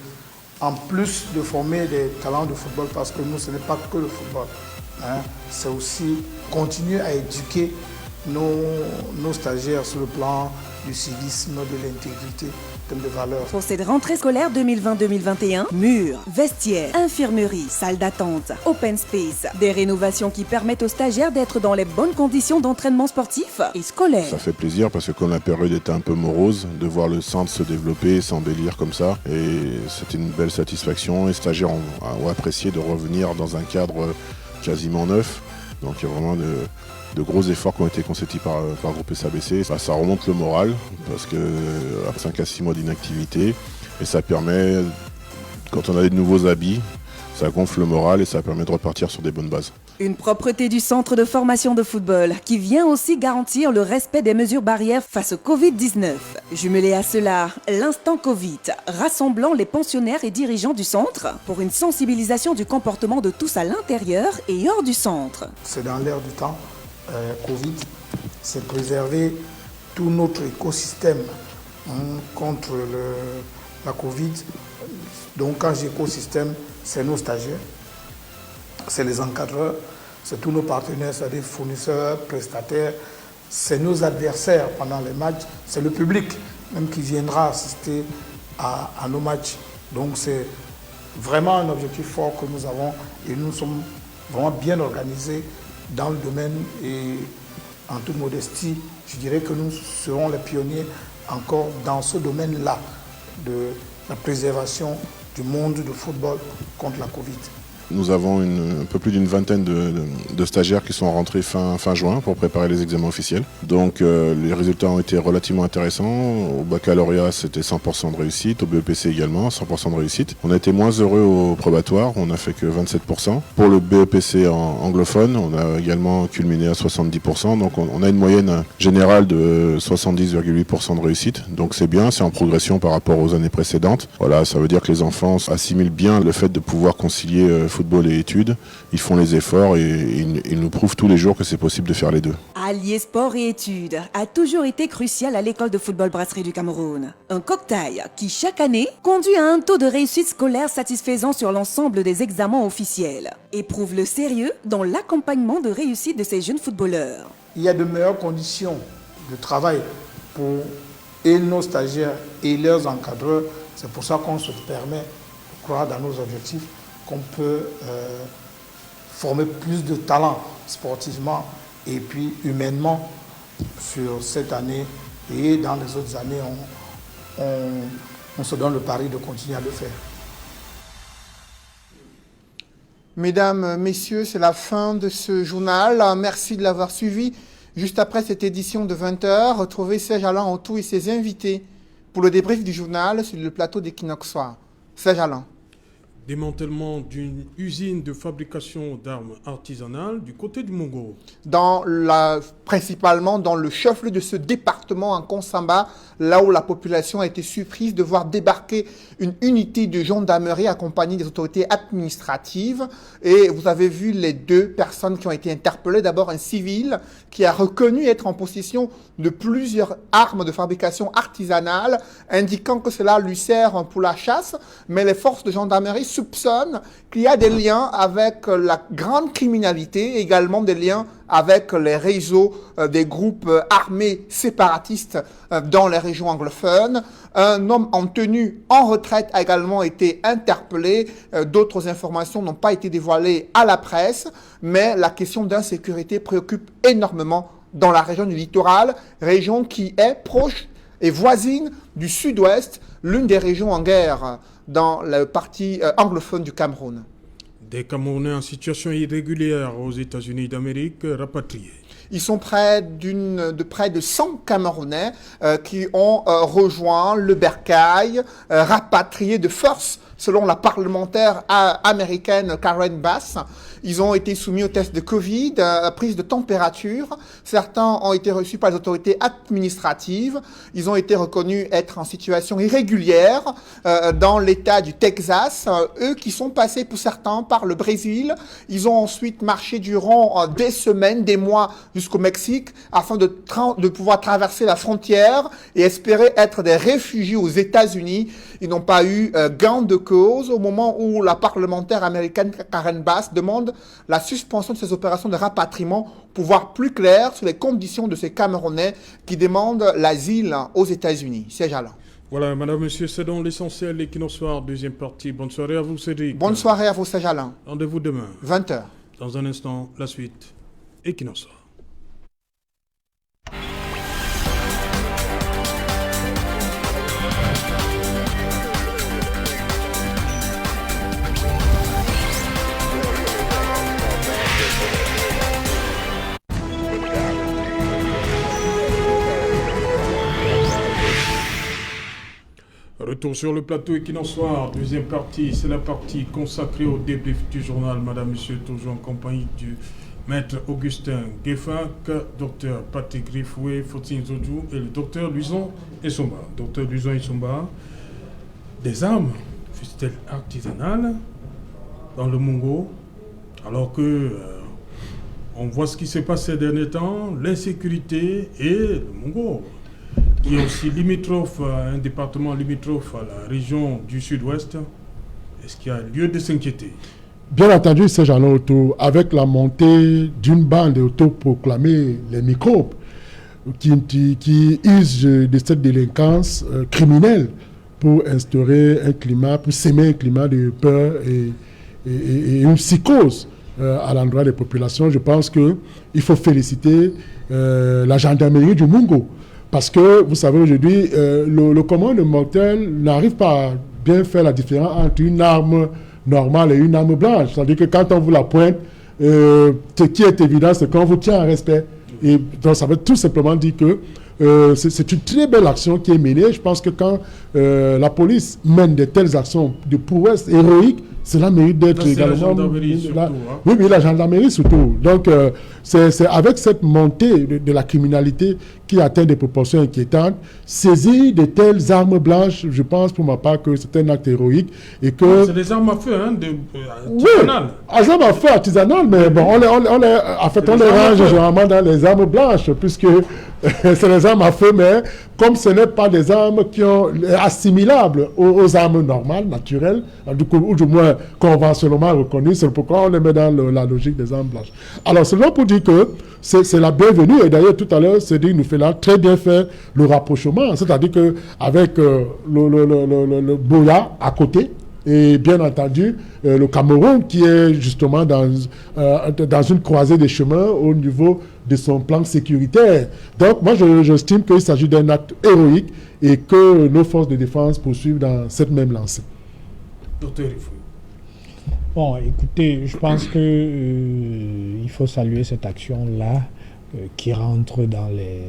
en plus de former des talents de football, parce que nous, ce n'est pas que le football. C'est aussi continuer à éduquer nos stagiaires sur le plan du civisme, de l'intégrité, de valeurs.
Pour cette rentrée scolaire 2020-2021, murs, vestiaires, infirmerie, salles d'attente, open space, des rénovations qui permettent aux stagiaires d'être dans les bonnes conditions d'entraînement sportif et scolaire.
Ça fait plaisir parce que comme la période était un peu morose, de voir le centre se développer, s'embellir comme ça, et c'était une belle satisfaction. Les stagiaires ont apprécié de revenir dans un cadre quasiment neuf, donc il y a vraiment de gros efforts qui ont été consentis par le groupe SABC. Ça remonte le moral parce que 5 à 6 mois d'inactivité, et ça permet, quand on a des nouveaux habits, ça gonfle le moral et ça permet de repartir sur des bonnes bases.
Une propreté du centre de formation de football qui vient aussi garantir le respect des mesures barrières face au Covid-19. Jumelé à cela, l'instant Covid, rassemblant les pensionnaires et dirigeants du centre pour une sensibilisation du comportement de tous à l'intérieur et hors du centre.
C'est dans l'air du temps. Covid, c'est préserver tout notre écosystème contre la Covid. Donc quand j'ai écosystème, c'est nos stagiaires, c'est les encadreurs, c'est tous nos partenaires, c'est des fournisseurs, prestataires, c'est nos adversaires pendant les matchs, c'est le public même qui viendra assister à nos matchs. Donc c'est vraiment un objectif fort que nous avons et nous sommes vraiment bien organisés dans le domaine, et en toute modestie, je dirais que nous serons les pionniers encore dans ce domaine-là de la préservation du monde du football contre la Covid.
Nous avons un peu plus d'une vingtaine de stagiaires qui sont rentrés fin juin pour préparer les examens officiels. Donc les résultats ont été relativement intéressants. Au baccalauréat, c'était 100% de réussite. Au BEPC également, 100% de réussite. On a été moins heureux au probatoire, on n'a fait que 27%. Pour le BEPC anglophone, on a également culminé à 70%. Donc on a une moyenne générale de 70,8% de réussite. Donc c'est bien, c'est en progression par rapport aux années précédentes. Voilà, ça veut dire que les enfants assimilent bien le fait de pouvoir concilier football et études. Ils font les efforts et ils nous prouvent tous les jours que c'est possible de faire les deux.
Allier sport et études a toujours été crucial à l'école de football Brasserie du Cameroun. Un cocktail qui, chaque année, conduit à un taux de réussite scolaire satisfaisant sur l'ensemble des examens officiels et prouve le sérieux dans l'accompagnement de réussite de ces jeunes footballeurs.
Il y a de meilleures conditions de travail pour nos stagiaires et leurs encadreurs. C'est pour ça qu'on se permet de croire dans nos objectifs qu'on peut former plus de talents sportivement et puis humainement sur cette année, et dans les autres années, on se donne le pari de continuer à le faire.
Mesdames, Messieurs, c'est la fin de ce journal. Merci de l'avoir suivi. Juste après cette édition de 20h, retrouvez Serge Alain Antou et ses invités pour le débrief du journal sur le plateau d'Equinox Soir. Serge Alain.
Démantèlement d'une usine de fabrication d'armes artisanales du côté du Mongo.
Principalement dans le chef-lieu de ce département en Konsamba, là où la population a été surprise de voir débarquer une unité de gendarmerie accompagnée des autorités administratives. Et vous avez vu les deux personnes qui ont été interpellées. D'abord un civil qui a reconnu être en possession de plusieurs armes de fabrication artisanale, indiquant que cela lui sert pour la chasse, mais les forces de gendarmerie soupçonnent qu'il y a des liens avec la grande criminalité, également des liens avec les réseaux des groupes armés séparatistes dans les régions anglophones. Un homme en tenue en retraite a également été interpellé. D'autres informations n'ont pas été dévoilées à la presse, mais la question d'insécurité préoccupe énormément dans la région du littoral, région qui est proche et voisine du sud-ouest, l'une des régions en guerre dans la partie anglophone du Cameroun.
Des Camerounais en situation irrégulière aux États-Unis d'Amérique rapatriés.
Ils sont près de 100 Camerounais qui ont rejoint le bercail, rapatriés de force selon la parlementaire américaine Karen Bass. Ils ont été soumis au test de Covid, prise de température. Certains ont été reçus par les autorités administratives. Ils ont été reconnus être en situation irrégulière dans l'État du Texas. Eux qui sont passés pour certains par le Brésil. Ils ont ensuite marché durant des semaines, des mois jusqu'au Mexique afin de pouvoir traverser la frontière et espérer être des réfugiés aux États-Unis. Ils n'ont pas eu gain de cause au moment où la parlementaire américaine Karen Bass demande la suspension de ces opérations de rapatriement pour voir plus clair sur les conditions de ces Camerounais qui demandent l'asile aux États-Unis. C'est Alain.
Voilà, madame, monsieur, c'est donc l'essentiel. Equinoxoir, deuxième partie. Bonne soirée à vous, Cédric.
Bonne soirée à vous, Serge Alain.
Rendez-vous demain.
20h.
Dans un instant, la suite. Equinoxoir. Retour sur le plateau Equinoxoir, deuxième partie, c'est la partie consacrée au débrief du journal. Madame, monsieur, toujours en compagnie du maître Augustin Gueffac, docteur Patrick Griffoué, Fautine Zodjou et le docteur Luison Essomba. Docteur Luison Essomba, des armes, fussent-elles artisanales, dans le Mongo, alors que on voit ce qui se passe ces derniers temps, l'insécurité et le Mongo, qui est aussi limitrophe, un département limitrophe à la région du sud-ouest. Est-ce qu'il y a lieu de s'inquiéter?
Bien entendu, ces gens-là autour, avec la montée d'une bande autoproclamée, les microbes, qui usent de cette délinquance criminelle pour instaurer un climat, pour s'aimer un climat de peur et une psychose à l'endroit des populations, je pense qu'il faut féliciter la gendarmerie du Mongo. Parce que, vous savez, aujourd'hui, le commun, le mortel, n'arrive pas à bien faire la différence entre une arme normale et une arme blanche. C'est-à-dire que quand on vous la pointe, ce qui est évident, c'est qu'on vous tient en respect. Et donc, ça veut tout simplement dire que c'est une très belle action qui est menée. Je pense que quand la police mène de telles actions de prouesse héroïque, cela mérite d'être également...
La gendarmerie surtout, hein.
Oui, la gendarmerie surtout. Donc, c'est avec cette montée de la criminalité qui atteint des proportions inquiétantes, saisir de telles armes blanches, je pense pour ma part que c'est un acte héroïque et que...
C'est des armes à feu, hein,
artisanales. Oui, des armes à feu artisanales, mais bon, on les range généralement dans les armes blanches, puisque c'est des armes à feu, mais comme ce n'est pas des armes qui sont assimilables aux armes normales, naturelles, ou du moins conventionnellement reconnues, c'est pourquoi on les met dans la logique des armes blanches. Alors, c'est là pour dire que c'est la bienvenue, et d'ailleurs tout à l'heure, Cédric nous fait là très bien faire le rapprochement, c'est-à-dire qu'avec le Boya à côté, et bien entendu, le Cameroun qui est justement dans une croisée des chemins au niveau de son plan sécuritaire. Donc moi, j'estime qu'il s'agit d'un acte héroïque et que nos forces de défense poursuivent dans cette même lancée.
Docteur Rifou.
Bon, écoutez, je pense qu'il faut saluer cette action-là qui rentre dans les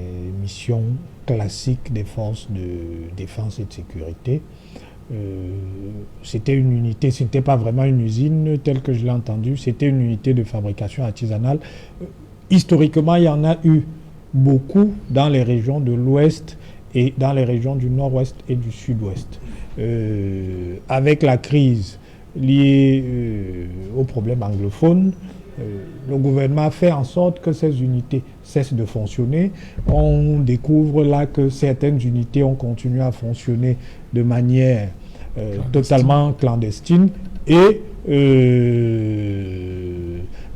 missions classiques des forces de défense et de sécurité. C'était une unité, ce n'était pas vraiment une usine telle que je l'ai entendu, c'était une unité de fabrication artisanale. Historiquement, il y en a eu beaucoup dans les régions de l'Ouest et dans les régions du Nord-Ouest et du Sud-Ouest. Avec la crise liée aux problèmes anglophones, le gouvernement a fait en sorte que ces unités cessent de fonctionner. On découvre là que certaines unités ont continué à fonctionner de manière totalement clandestine. Et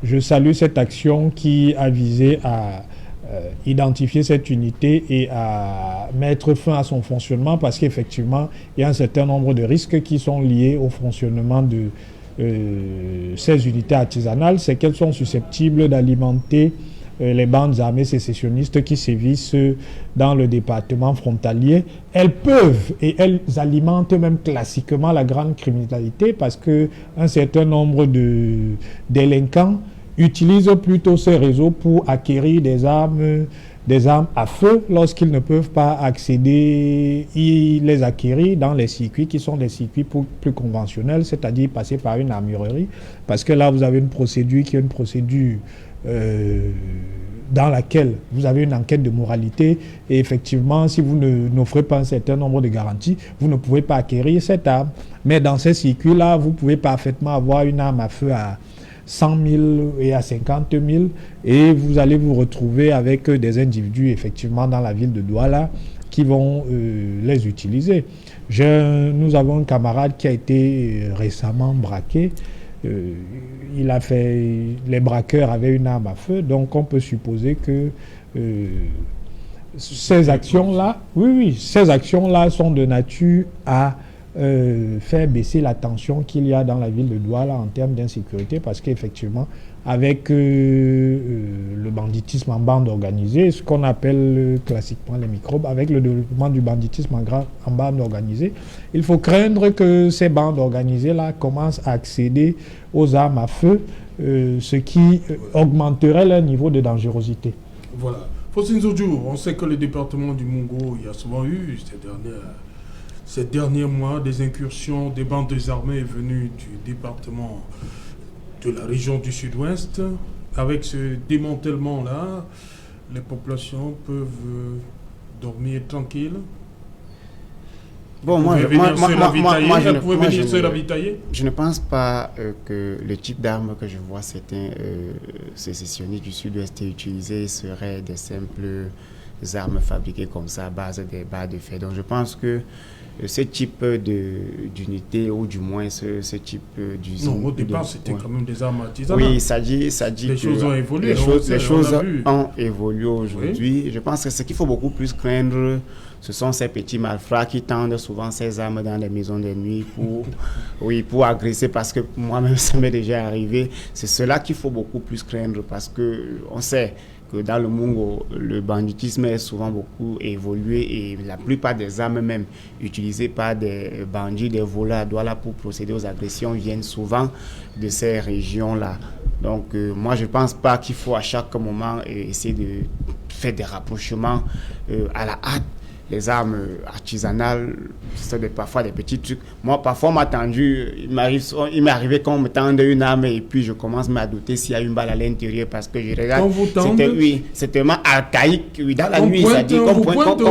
je salue cette action qui a visé à identifier cette unité et à mettre fin à son fonctionnement, parce qu'effectivement, il y a un certain nombre de risques qui sont liés au fonctionnement de ces unités artisanales. C'est qu'elles sont susceptibles d'alimenter les bandes armées sécessionnistes qui sévissent dans le département frontalier. Elles peuvent et elles alimentent même classiquement la grande criminalité, parce qu'un certain nombre de délinquants utilisent plutôt ces réseaux pour acquérir des armes des armes à feu lorsqu'ils ne peuvent pas accéder, ils les acquérir dans les circuits qui sont des circuits plus conventionnels, c'est-à-dire passer par une armurerie, parce que là vous avez une procédure qui est une procédure dans laquelle vous avez une enquête de moralité et effectivement si vous n'offrez pas un certain nombre de garanties, vous ne pouvez pas acquérir cette arme. Mais dans ces circuits-là, vous pouvez parfaitement avoir une arme à feu à 100 000 et à 50 000 et vous allez vous retrouver avec des individus effectivement dans la ville de Douala qui vont les utiliser. Nous avons un camarade qui a été récemment braqué. Les braqueurs avaient une arme à feu, donc on peut supposer que ces actions-là, ces actions-là sont de nature à faire baisser la tension qu'il y a dans la ville de Douala en termes d'insécurité, parce qu'effectivement, avec le banditisme en bande organisée, ce qu'on appelle classiquement les microbes, avec le développement du banditisme en bande organisée, il faut craindre que ces bandes organisées-là commencent à accéder aux armes à feu, ce qui augmenterait leur niveau de dangerosité.
Voilà. Faustine Zodjour, on sait que le département du Mungo, il y a souvent eu ces derniers mois des incursions des bandes armées venues du département de la région du Sud-Ouest. Avec ce démantèlement-là, les populations peuvent dormir tranquilles.
Bon,
je
ne pense pas que le type d'arme que je vois certains sécessionnistes du Sud-Ouest utiliser seraient des simples armes fabriquées comme ça à base des barres de fer. Donc je pense que ce type d'unité, ou du moins ce type d'usine...
Non, au départ, c'était quand même des armes artisanales.
Oui, ça dit
les choses ont évolué.
Les choses ont évolué aujourd'hui. Oui. Je pense que ce qu'il faut beaucoup plus craindre, ce sont ces petits malfrats qui tendent souvent ces armes dans les maisons de nuit pour agresser, parce que moi-même, ça m'est déjà arrivé. C'est cela qu'il faut beaucoup plus craindre, parce qu'on sait que dans le Mungo, le banditisme est souvent beaucoup évolué et la plupart des armes même utilisées par des bandits, des voleurs à Douala pour procéder aux agressions viennent souvent de ces régions-là. Donc moi je ne pense pas qu'il faut à chaque moment essayer de faire des rapprochements à la hâte. Les armes artisanales, c'est parfois des petits trucs. Moi, parfois, on m'a tendu, il m'est arrivé qu'on me tende une arme et puis je commence à douter s'il y a une balle à l'intérieur parce que je regarde. C'est tellement archaïque. Oui, dans la nuit, ça dit qu'on pointe.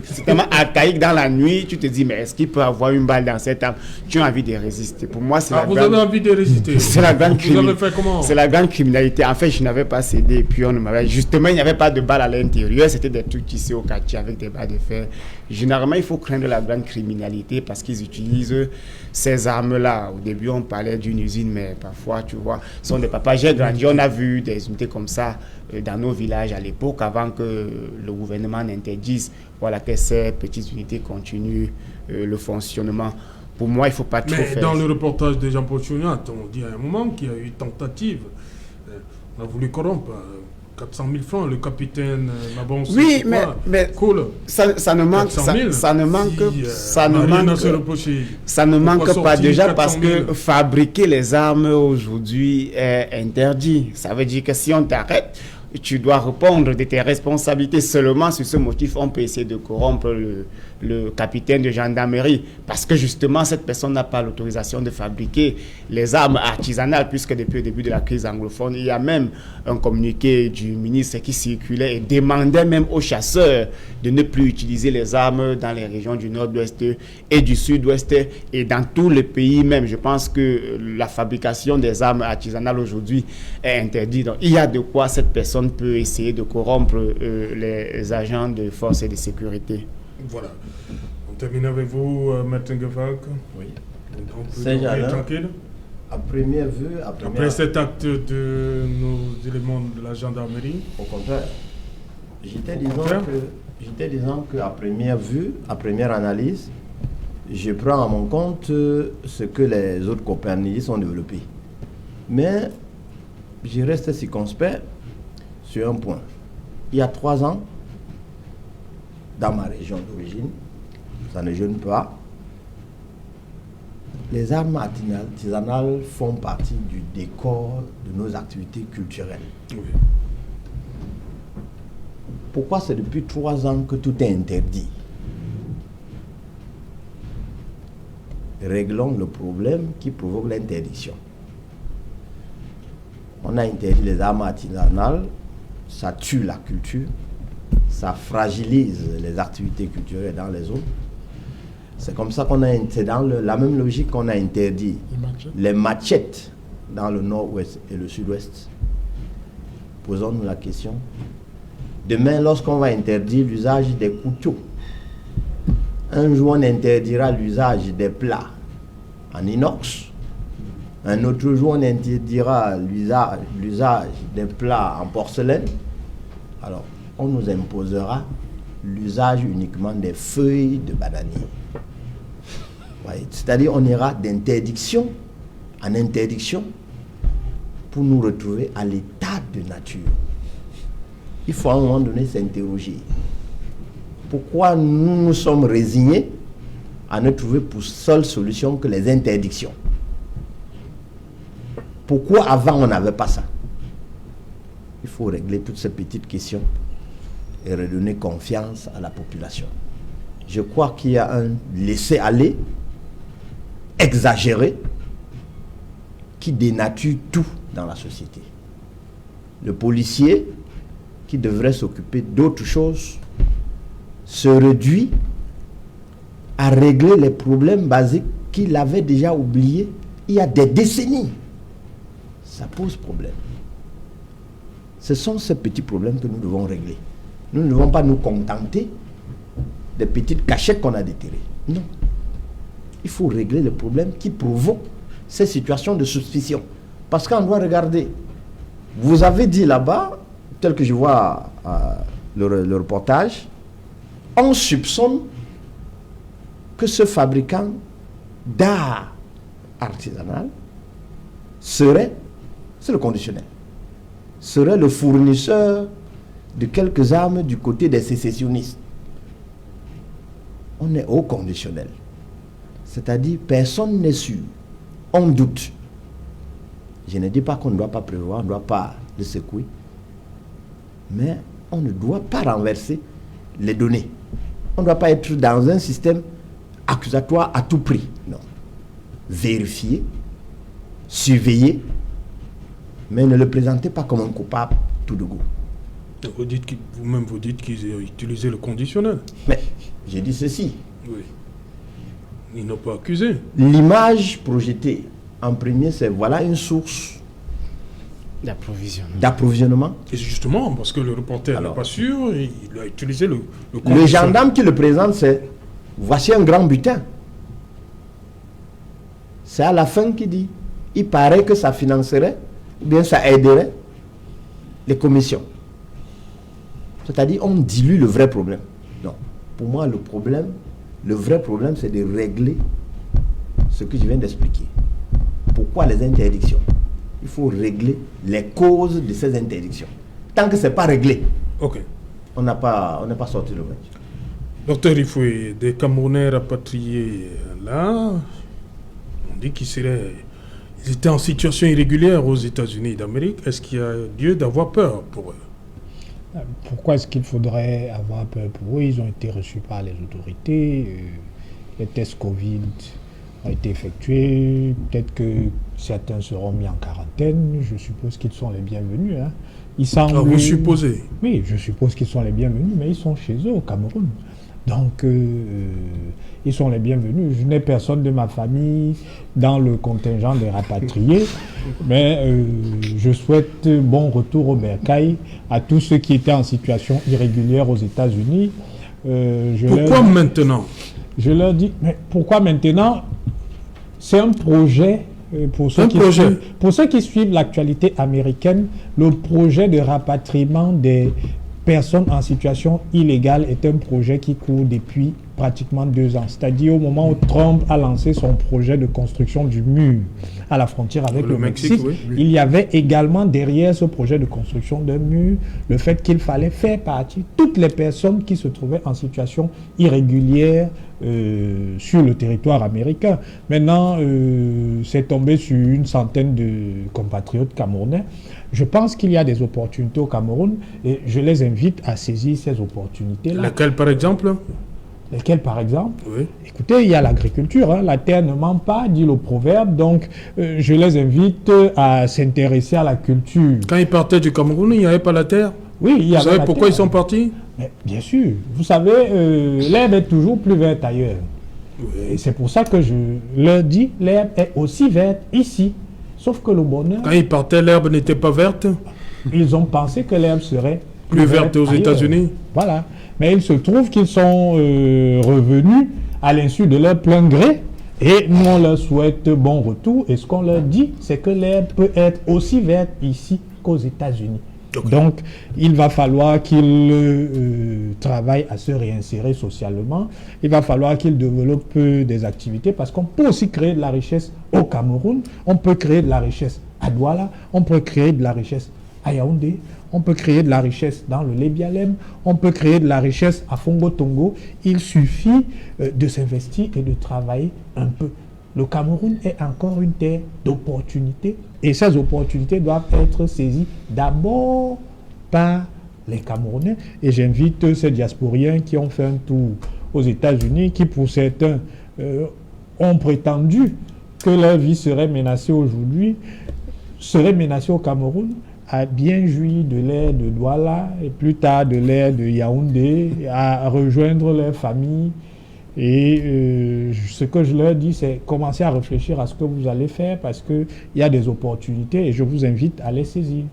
C'est tellement archaïque dans la nuit. Tu te dis, mais est-ce qu'il peut avoir une balle dans cette arme? Tu as envie de résister. Pour moi, c'est
vous avez envie de résister.
C'est la grande
criminalité.
C'est la grande criminalité. En fait, je n'avais pas cédé. Et puis, justement, il n'y avait pas de balle à l'intérieur. C'était des trucs tissés au quartier avec des balles de fer. Généralement, il faut craindre la grande criminalité parce qu'ils utilisent ces armes-là. Au début, on parlait d'une usine, mais parfois, tu vois, ce sont des papas. J'ai grandi, on a vu des unités comme ça dans nos villages à l'époque, avant que le gouvernement n'interdise que ces petites unités continuent le fonctionnement. Pour moi, il ne faut pas trop faire.
Mais dans le reportage de Jean-Paul Chouniat, on dit à un moment qu'il y a eu tentative. On a voulu corrompre 400 000 francs, le capitaine Mabon.
Oui, mais cool. Ça ne manque pas déjà parce que fabriquer les armes aujourd'hui est interdit. Ça veut dire que si on t'arrête, tu dois répondre de tes responsabilités. Seulement sur ce motif, on peut essayer de corrompre le capitaine de gendarmerie parce que justement cette personne n'a pas l'autorisation de fabriquer les armes artisanales, puisque depuis le début de la crise anglophone, il y a même un communiqué du ministre qui circulait et demandait même aux chasseurs de ne plus utiliser les armes dans les régions du nord-ouest et du sud-ouest et dans tout le pays même. Je pense que la fabrication des armes artisanales aujourd'hui est interdite. Donc il y a de quoi cette personne peut essayer de corrompre les agents de force et de sécurité.
Voilà. On termine avec vous, Maître Ngefalk.
Oui.
On peut dormir tranquille.
À première vue,
après cet acte de nos éléments de la gendarmerie.
Au contraire. J'étais disant qu'à première vue, à première analyse, je prends à mon compte ce que les autres copernicus ont développé. Mais je reste circonspect sur un point. Il y a 3 ans, dans ma région d'origine, ça ne jeûne pas, les armes artisanales font partie du décor de nos activités culturelles. Oui. pourquoi c'est depuis 3 ans que tout est interdit? Réglons le problème qui provoque l'interdiction. On a interdit les armes artisanales, ça tue la culture, ça fragilise les activités culturelles dans les zones. C'est comme ça qu'on a, c'est dans la même logique qu'on a interdit les machettes dans le nord-ouest et le sud-ouest. Posons-nous la question. Demain, lorsqu'on va interdire l'usage des couteaux, un jour on interdira l'usage des plats en inox, un autre jour on interdira l'usage des plats en porcelaine. Alors, on nous imposera l'usage uniquement des feuilles de bananier. Ouais, c'est-à-dire on ira d'interdiction en interdiction pour nous retrouver à l'état de nature. Il faut à un moment donné s'interroger. Pourquoi nous nous sommes résignés à ne trouver pour seule solution que les interdictions? Pourquoi avant on n'avait pas ça? Il faut régler toutes ces petites questions et redonner confiance à la population. Je crois qu'il y a un laisser-aller exagéré qui dénature tout dans la société. Le policier qui devrait s'occuper d'autre chose se réduit à régler les problèmes basiques qu'il avait déjà oubliés il y a des décennies. Ça pose problème. Ce sont ces petits problèmes que nous devons régler. Nous ne devons pas nous contenter des petites cachettes qu'on a déterrées. Non. Il faut régler les problèmes qui provoquent ces situations de suspicion. Parce qu'on doit regarder. Vous avez dit là-bas, tel que je vois le reportage, on soupçonne que ce fabricant d'art artisanal serait, c'est le conditionnel, serait le fournisseur de quelques armes du côté des sécessionnistes. On est au conditionnel. C'est-à-dire, personne n'est sûr. On doute. Je ne dis pas qu'on ne doit pas prévoir, on ne doit pas le secouer. Mais on ne doit pas renverser les données. On ne doit pas être dans un système accusatoire à tout prix. Non. Vérifier, surveiller, mais ne le présentez pas comme un coupable tout de go.
Vous-même, vous dites qu'ils ont utilisé le conditionnel.
Mais j'ai dit ceci.
Oui. Ils n'ont pas accusé.
L'image projetée en premier, c'est voilà une source d'approvisionnement.
Et justement, parce que le reporter n'est pas sûr, il a utilisé le conditionnel.
Le gendarme qui le présente, c'est voici un grand butin. C'est à la fin qu'il dit il paraît que ça financerait ou bien ça aiderait les commissions. C'est-à-dire on dilue le vrai problème. Non. Pour moi, le vrai problème, c'est de régler ce que je viens d'expliquer. Pourquoi les interdictions? Il faut régler les causes de ces interdictions. Tant que ce n'est pas réglé, on n'est pas sorti le match.
Docteur Rifoué, des Camerounais rapatriés là, on dit qu'ils étaient en situation irrégulière aux États-Unis d'Amérique. Est-ce qu'il y a lieu d'avoir peur pour eux?
Pourquoi est-ce qu'il faudrait avoir peur pour eux? Ils ont été reçus par les autorités. Les tests Covid ont été effectués. Peut-être que certains seront mis en quarantaine. Je suppose qu'ils sont les bienvenus. Hein.
Vous supposez?
Oui, je suppose qu'ils sont les bienvenus, mais ils sont chez eux au Cameroun. Donc, ils sont les bienvenus. Je n'ai personne de ma famille dans le contingent des rapatriés, mais je souhaite bon retour au bercail à tous ceux qui étaient en situation irrégulière aux États-Unis.
Pourquoi maintenant?
Je leur dis, mais pourquoi maintenant? C'est un projet, pour ceux qui suivent l'actualité américaine, le projet de rapatriement des personnes en situation illégale est un projet qui court depuis pratiquement 2 ans. C'est-à-dire au moment où Trump a lancé son projet de construction du mur à la frontière avec le Mexique, il y avait également derrière ce projet de construction d'un mur le fait qu'il fallait faire partie toutes les personnes qui se trouvaient en situation irrégulière sur le territoire américain. Maintenant, c'est tombé sur une centaine de compatriotes camerounais. Je pense qu'il y a des opportunités au Cameroun et je les invite à saisir ces opportunités-là.
Lesquelles, par exemple?
Lesquelles, par exemple?
Oui.
Écoutez, il y a l'agriculture, hein. La terre ne ment pas, dit le proverbe, donc je les invite à s'intéresser à la culture.
Quand ils partaient du Cameroun, il n'y avait pas la terre?
Oui, il y avait.
Vous savez pourquoi ils sont partis?
Mais bien sûr. Vous savez, l'herbe est toujours plus verte ailleurs. Oui. Et c'est pour ça que je leur dis, l'herbe est aussi verte ici. Sauf que le bonheur...
Quand ils partaient, l'herbe n'était pas verte?
Ils ont pensé que l'herbe serait
plus verte aux États-Unis.
Voilà. Mais il se trouve qu'ils sont revenus à l'insu de leur plein gré. Et nous, on leur souhaite bon retour. Et ce qu'on leur dit, c'est que l'herbe peut être aussi verte ici qu'aux États-Unis. Okay. Donc, il va falloir qu'ils travaillent à se réinsérer socialement. Il va falloir qu'ils développent des activités parce qu'on peut aussi créer de la richesse au Cameroun. On peut créer de la richesse à Douala. On peut créer de la richesse à Yaoundé. On peut créer de la richesse dans le Lébialem. On peut créer de la richesse à Fongo-Tongo. Il suffit de s'investir et de travailler un peu. Le Cameroun est encore une terre d'opportunités et ces opportunités doivent être saisies d'abord par les Camerounais. Et j'invite ces diasporiens qui ont fait un tour aux États-Unis, qui pour certains ont prétendu que leur vie serait menacée aujourd'hui, serait menacée au Cameroun, à bien jouir de l'air de Douala et plus tard de l'air de Yaoundé, à rejoindre leur famille. Et ce que je leur dis, c'est commencer à réfléchir à ce que vous allez faire parce qu'il y a des opportunités et je vous invite à les saisir.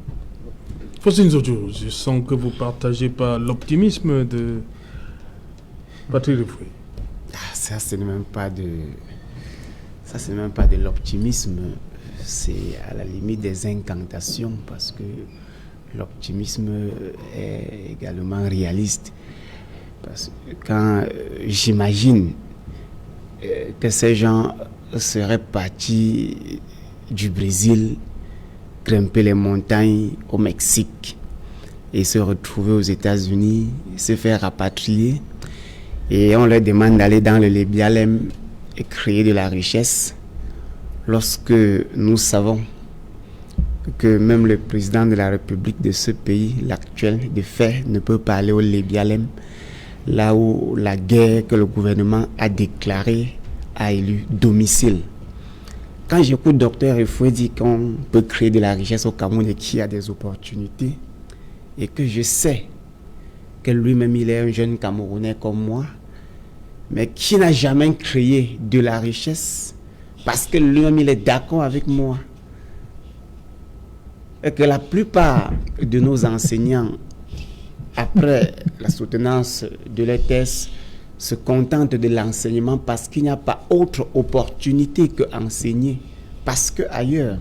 Faustin Zojo, je sens que vous ne partagez pas l'optimisme de Patrick Lefoué.
Ça, ce n'est même pas de l'optimisme. C'est à la limite des incantations parce que l'optimisme est également réaliste. Parce que quand j'imagine que ces gens seraient partis du Brésil, grimper les montagnes au Mexique et se retrouver aux États-Unis, se faire rapatrier, et on leur demande d'aller dans le Lébialem et créer de la richesse, lorsque nous savons que même le président de la République de ce pays, l'actuel, de fait, ne peut pas aller au Lébialem, là où la guerre que le gouvernement a déclarée a élu domicile. Quand j'écoute Dr Efoué dire qu'on peut créer de la richesse au Cameroun et qu'il y a des opportunités, et que je sais que lui-même il est un jeune Camerounais comme moi, mais qui n'a jamais créé de la richesse, parce que lui-même il est d'accord avec moi, et que la plupart de nos enseignants, après la soutenance de l'ETS, se contentent de l'enseignement parce qu'il n'y a pas autre opportunité qu'enseigner. Parce qu'ailleurs,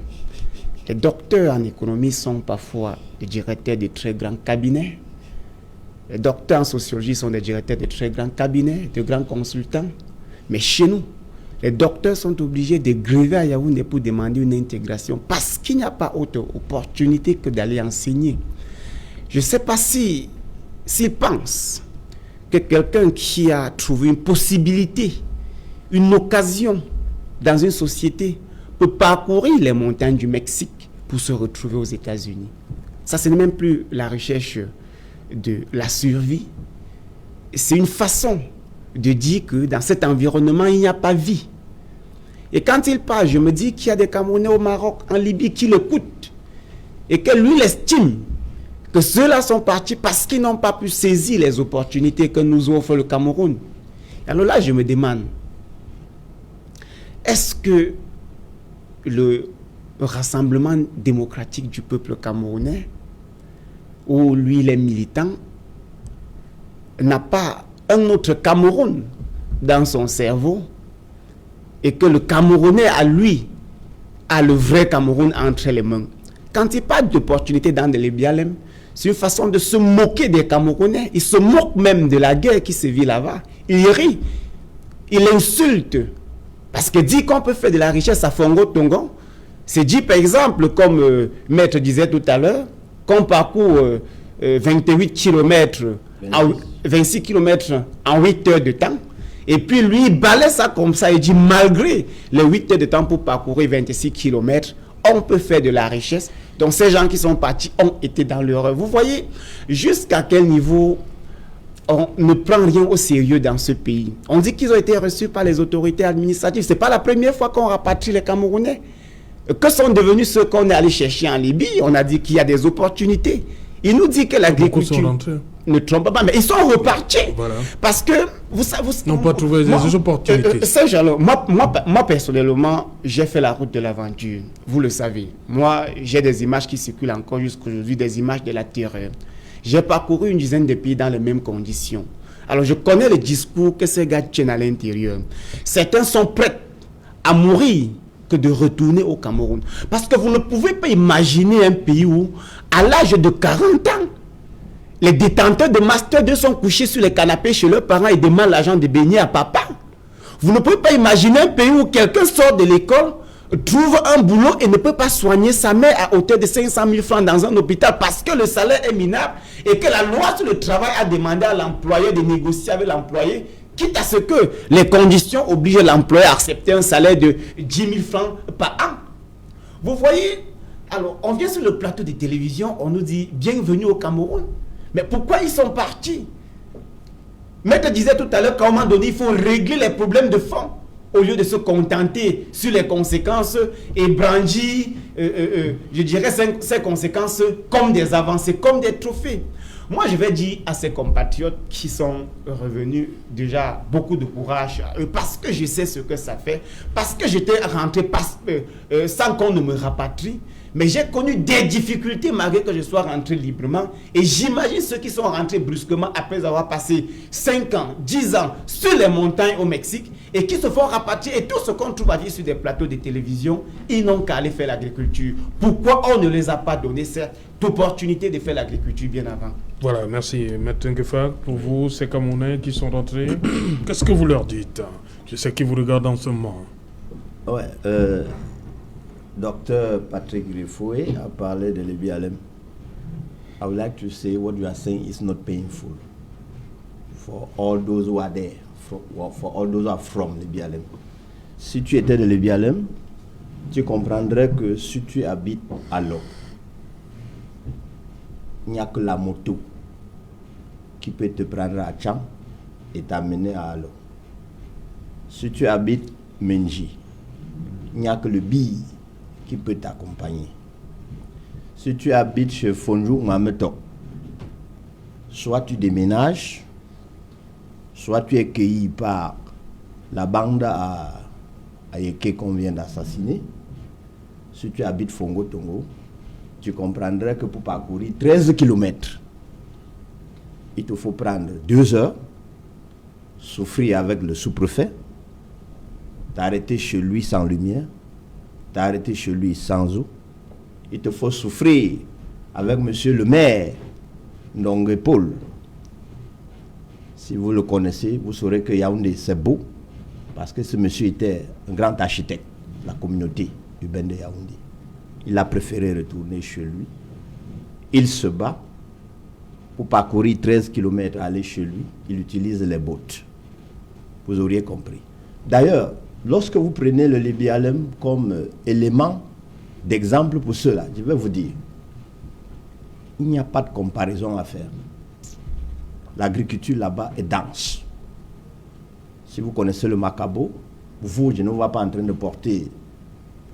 les docteurs en économie sont parfois des directeurs de très grands cabinets. Les docteurs en sociologie sont des directeurs de très grands cabinets, de grands consultants. Mais chez nous, les docteurs sont obligés de gréver à Yaoundé pour demander une intégration parce qu'il n'y a pas autre opportunité que d'aller enseigner. Je ne sais pas s'ils pensent que quelqu'un qui a trouvé une possibilité, une occasion dans une société peut parcourir les montagnes du Mexique pour se retrouver aux États-Unis. Ça, ce n'est même plus la recherche de la survie. C'est une façon de dire que dans cet environnement, il n'y a pas vie. Et quand il parle, je me dis qu'il y a des Camerounais au Maroc, en Libye, qui l'écoutent et que lui, il estime que ceux-là sont partis parce qu'ils n'ont pas pu saisir les opportunités que nous offre le Cameroun. Alors là, je me demande, est-ce que le Rassemblement démocratique du peuple camerounais, où lui, il est militant, n'a pas un autre Cameroun dans son cerveau et que le Camerounais, à lui, a le vrai Cameroun entre les mains? Quand il parle d'opportunité dans les Lébialem, c'est une façon de se moquer des Camerounais. Il se moque même de la guerre qui se vit là-bas. Il rit, il insulte. Parce que dit qu'on peut faire de la richesse à Fongo-Tongo, c'est dit par exemple, comme Maître disait tout à l'heure, qu'on parcourt 28 km, 26 km en 8 heures de temps, Et puis lui, il balaie ça comme ça. Il dit, malgré les 8 heures de temps pour parcourir 26 km, on peut faire de la richesse. Donc ces gens qui sont partis ont été dans l'erreur. Vous voyez jusqu'à quel niveau on ne prend rien au sérieux dans ce pays. On dit qu'ils ont été reçus par les autorités administratives. Ce n'est pas la première fois qu'on rapatrie les Camerounais. Que sont devenus ceux qu'on est allé chercher en Libye? On a dit qu'il y a des opportunités. Il nous dit que l'agriculture ne trompe pas, mais ils sont repartis. Voilà. Parce que vous
n'ont pas trouvé des opportunités.
Moi, personnellement, j'ai fait la route de l'aventure. Vous le savez. Moi, j'ai des images qui circulent encore jusqu'aujourd'hui, des images de la terreur. J'ai parcouru une dizaine de pays dans les mêmes conditions. Alors, je connais le discours que ces gars tiennent à l'intérieur. Certains sont prêts à mourir que de retourner au Cameroun. Parce que vous ne pouvez pas imaginer un pays où, à l'âge de 40 ans, les détenteurs de Master 2 sont couchés sur les canapés chez leurs parents et demandent l'argent de baigner à papa. Vous ne pouvez pas imaginer un pays où quelqu'un sort de l'école, trouve un boulot et ne peut pas soigner sa mère à hauteur de 500 000 francs dans un hôpital parce que le salaire est minable et que la loi sur le travail a demandé à l'employeur de négocier avec l'employé, quitte à ce que les conditions obligent l'employeur à accepter un salaire de 10 000 francs par an. Vous voyez, alors on vient sur le plateau de télévision, on nous dit bienvenue au Cameroun. Mais pourquoi ils sont partis? Maître disait tout à l'heure qu'à un moment donné, il faut régler les problèmes de fond au lieu de se contenter sur les conséquences et brandir, je dirais, ces conséquences comme des avancées, comme des trophées. Moi, je vais dire à ces compatriotes qui sont revenus déjà beaucoup de courage à eux, parce que je sais ce que ça fait, parce que j'étais rentré sans qu'on ne me rapatrie, mais j'ai connu des difficultés malgré que je sois rentré librement. Et j'imagine ceux qui sont rentrés brusquement après avoir passé 5 ans, 10 ans sur les montagnes au Mexique et qui se font rapatrier. Et tout ce qu'on trouve à dire sur des plateaux de télévision, ils n'ont qu'à aller faire l'agriculture. Pourquoi on ne les a pas donné cette opportunité de faire l'agriculture bien avant?
Voilà, merci. Maître Nguefa, pour vous, ces Camerounais qui sont rentrés, qu'est-ce que vous leur dites? Je sais qu'ils vous regardent en ce moment.
Ouais, Dr. Patrick Griffoé a parlé de l'EBLM. I would like to say what you are saying is not painful for all those who are there, for all those who are from l'EBLM. Si tu étais de l'EBLM, tu comprendrais que si tu habites à l'eau, il n'y a que la moto qui peut te prendre à Tcham et t'amener à Alo. Si tu habites Menji, il n'y a que le bille qui peut t'accompagner. Si tu habites chez Fonjou Mametok, soit tu déménages, soit tu es cueilli par la bande à Yeke qu'on vient d'assassiner. Si tu habites Fongo Tongo, tu comprendrais que pour parcourir 13 km, il te faut prendre 2 heures, souffrir avec le sous-préfet, t'arrêter chez lui sans lumière, t'arrêter chez lui sans eau. Il te faut souffrir avec monsieur le maire Ndongue Paul. Si vous le connaissez, vous saurez que Yaoundé c'est beau, parce que ce monsieur était un grand architecte de la communauté urbaine de Yaoundé. Il a préféré retourner chez lui. Il se bat pour parcourir 13 km, aller chez lui. Il utilise les bottes. Vous auriez compris. D'ailleurs, lorsque vous prenez le LBLM comme élément d'exemple pour cela, je vais vous dire, il n'y a pas de comparaison à faire. L'agriculture là-bas est dense. Si vous connaissez le Macabo, vous, je ne vous vois pas en train de porter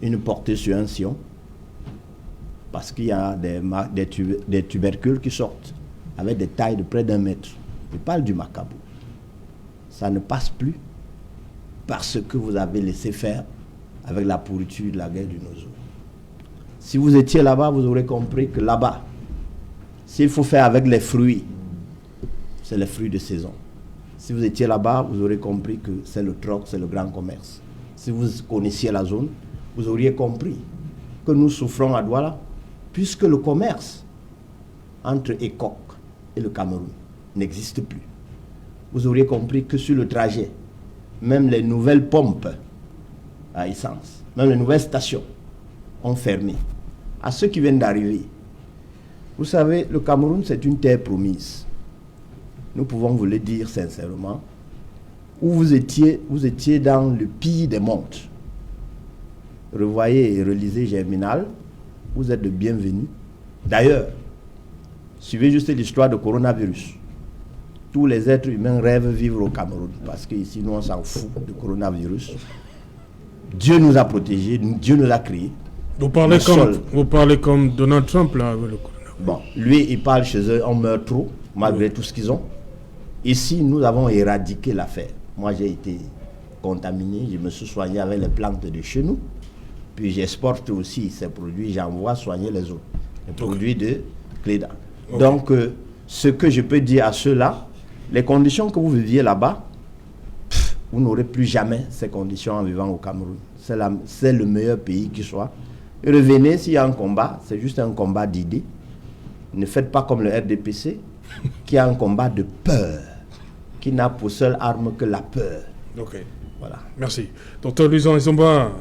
une portée sur un sillon, parce qu'il y a des tubercules qui sortent avec des tailles de près d'1 mètre. Je parle du Macabo. Ça ne passe plus parce que vous avez laissé faire avec la pourriture de la guerre du Nozo. Si vous étiez là-bas, vous aurez compris que là-bas, s'il faut faire avec les fruits, c'est les fruits de saison. Si vous étiez là-bas, vous aurez compris que c'est le troc, c'est le grand commerce. Si vous connaissiez la zone, vous auriez compris que nous souffrons à Douala, puisque le commerce entre Ekok et le Cameroun n'existe plus. Vous auriez compris que sur le trajet, même les nouvelles pompes à essence, même les nouvelles stations ont fermé. À ceux qui viennent d'arriver, vous savez, le Cameroun, c'est une terre promise. Nous pouvons vous le dire sincèrement. où vous étiez dans le pire des mondes. Revoyez et relisez Germinal, vous êtes le bienvenu. D'ailleurs, suivez juste l'histoire du coronavirus. Tous les êtres humains rêvent de vivre au Cameroun, parce qu'ici, nous, on s'en fout du coronavirus. Dieu nous a protégés, Dieu nous a créés.
Vous parlez comme Donald Trump, là, avec le coronavirus.
Bon, lui, il parle chez eux, on meurt trop, malgré tout ce qu'ils ont. Ici, nous avons éradiqué l'affaire. Moi, j'ai été contaminé, je me suis soigné avec les plantes de chez nous. Puis j'exporte aussi ces produits, j'envoie soigner les autres. Les produits de Cléda. Donc, ce que je peux dire à ceux-là, les conditions que vous viviez là-bas, vous n'aurez plus jamais ces conditions en vivant au Cameroun. C'est le meilleur pays qui soit. Et revenez, s'il y a un combat, c'est juste un combat d'idées. Ne faites pas comme le RDPC, qui a un combat de peur, qui n'a pour seule arme que la peur.
Ok.
Voilà.
Merci. Docteur Luisan Isomba,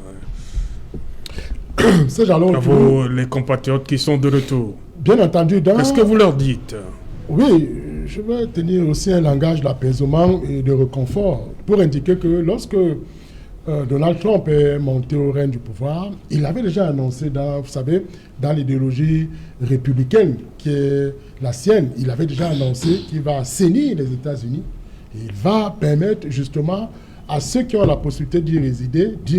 à
vous, les compatriotes qui sont de retour.
Bien entendu.
Qu'est-ce que vous leur dites?
Oui, je vais tenir aussi un langage d'apaisement et de réconfort pour indiquer que lorsque Donald Trump est monté au règne du pouvoir, il avait déjà annoncé, vous savez, dans l'idéologie républicaine qui est la sienne, il avait déjà annoncé qu'il va assainir les États-Unis. Il va permettre justement à ceux qui ont la possibilité d'y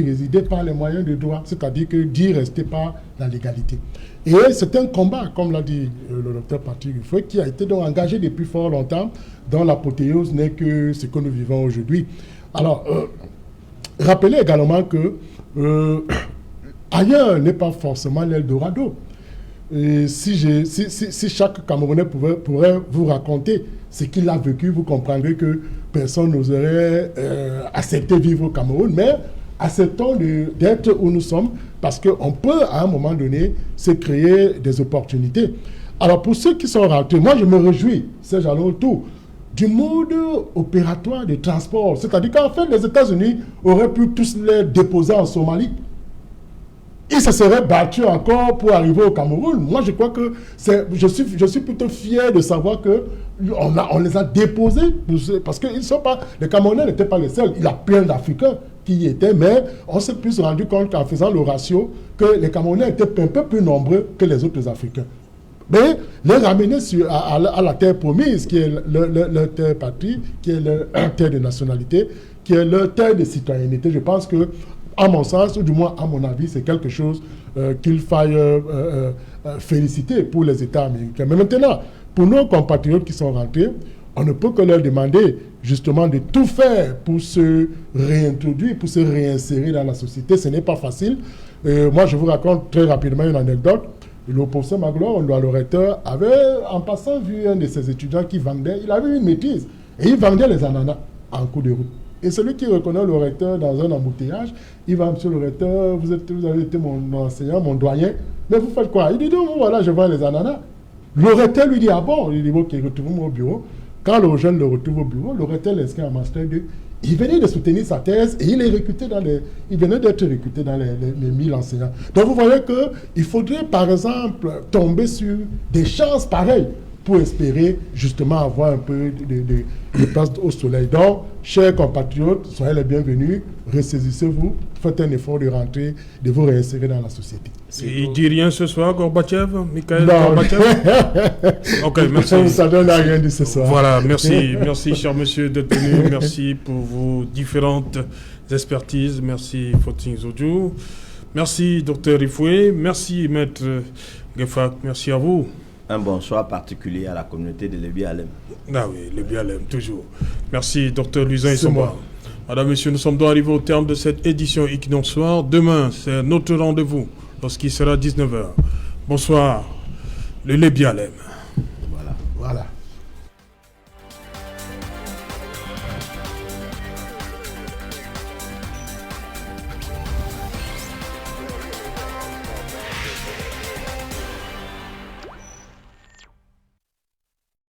résider par les moyens de droit, c'est-à-dire que d'y rester par la légalité. Et c'est un combat, comme l'a dit le docteur Patrick Rufoué, qui a été donc engagé depuis fort longtemps, dont l'apothéose n'est que ce que nous vivons aujourd'hui. Alors, rappelez également que ailleurs n'est pas forcément l'Eldorado. Et si chaque Camerounais pourrait vous raconter ce qu'il a vécu, vous comprendrez que personne n'oserait accepter vivre au Cameroun, mais acceptons d'être où nous sommes, parce qu'on peut à un moment donné se créer des opportunités. Alors pour ceux qui sont rentrés, moi je me réjouis, c'est j'allais autour du mode opératoire de transport, c'est-à-dire qu'en fait les États-Unis auraient pu tous les déposer en Somalie. Ils se seraient battus encore pour arriver au Cameroun. Moi, je crois que je suis plutôt fier de savoir que on les a déposés parce que les Camerounais n'étaient pas les seuls. Il y a plein d'Africains qui y étaient, mais on s'est plus rendu compte en faisant le ratio que les Camerounais étaient un peu plus nombreux que les autres Africains. Mais les ramener à la terre promise, qui est leur terre patrie, qui est leur terre de nationalité, qui est leur terre de citoyenneté, je pense que à mon sens, ou du moins à mon avis, c'est quelque chose qu'il faille féliciter pour les États américains. Mais maintenant, pour nos compatriotes qui sont rentrés, on ne peut que leur demander justement de tout faire pour se réintroduire, pour se réinsérer dans la société. Ce n'est pas facile. Moi, je vous raconte très rapidement une anecdote. Le professeur Magloire, le recteur, avait en passant vu un de ses étudiants qui vendait, il avait une maîtrise, et il vendait les ananas en cours de route. Et celui qui reconnaît le recteur dans un embouteillage, il va, monsieur le recteur, vous avez été mon enseignant, mon doyen, mais vous faites quoi? Il dit, non, voilà, je vends les ananas. Le recteur lui dit, ah bon? Il dit, ok, retrouvez-moi au bureau. Quand le jeune le retrouve au bureau, le recteur l'inscrit en master 2. Il venait de soutenir sa thèse et il venait d'être recruté dans les 1000 enseignants. Donc vous voyez qu'il faudrait par exemple tomber sur des chances pareilles pour espérer justement avoir un peu de place au soleil. Donc, chers compatriotes, soyez les bienvenus, ressaisissez-vous, faites un effort de rentrer, de vous réinsérer dans la société.
Il ne dit rien ce soir, Gorbatchev, Mikhail Gorbatchev? Ok, merci.
Ça ne donne rien dit ce soir.
Voilà, merci, merci cher monsieur de tenue, merci pour vos différentes expertises, merci Fotin Zodjou, merci docteur Rifoué, merci maître Gefak, merci à vous.
Un bonsoir particulier à la communauté de Lébi-Alem.
Ah oui, Lébi-Alem, toujours. Merci, docteur Luisan Isomba. Madame, messieurs, nous sommes donc arrivés au terme de cette édition Equinox Soir. Demain, c'est notre rendez-vous lorsqu'il sera 19h. Bonsoir, le Lébi-Alem.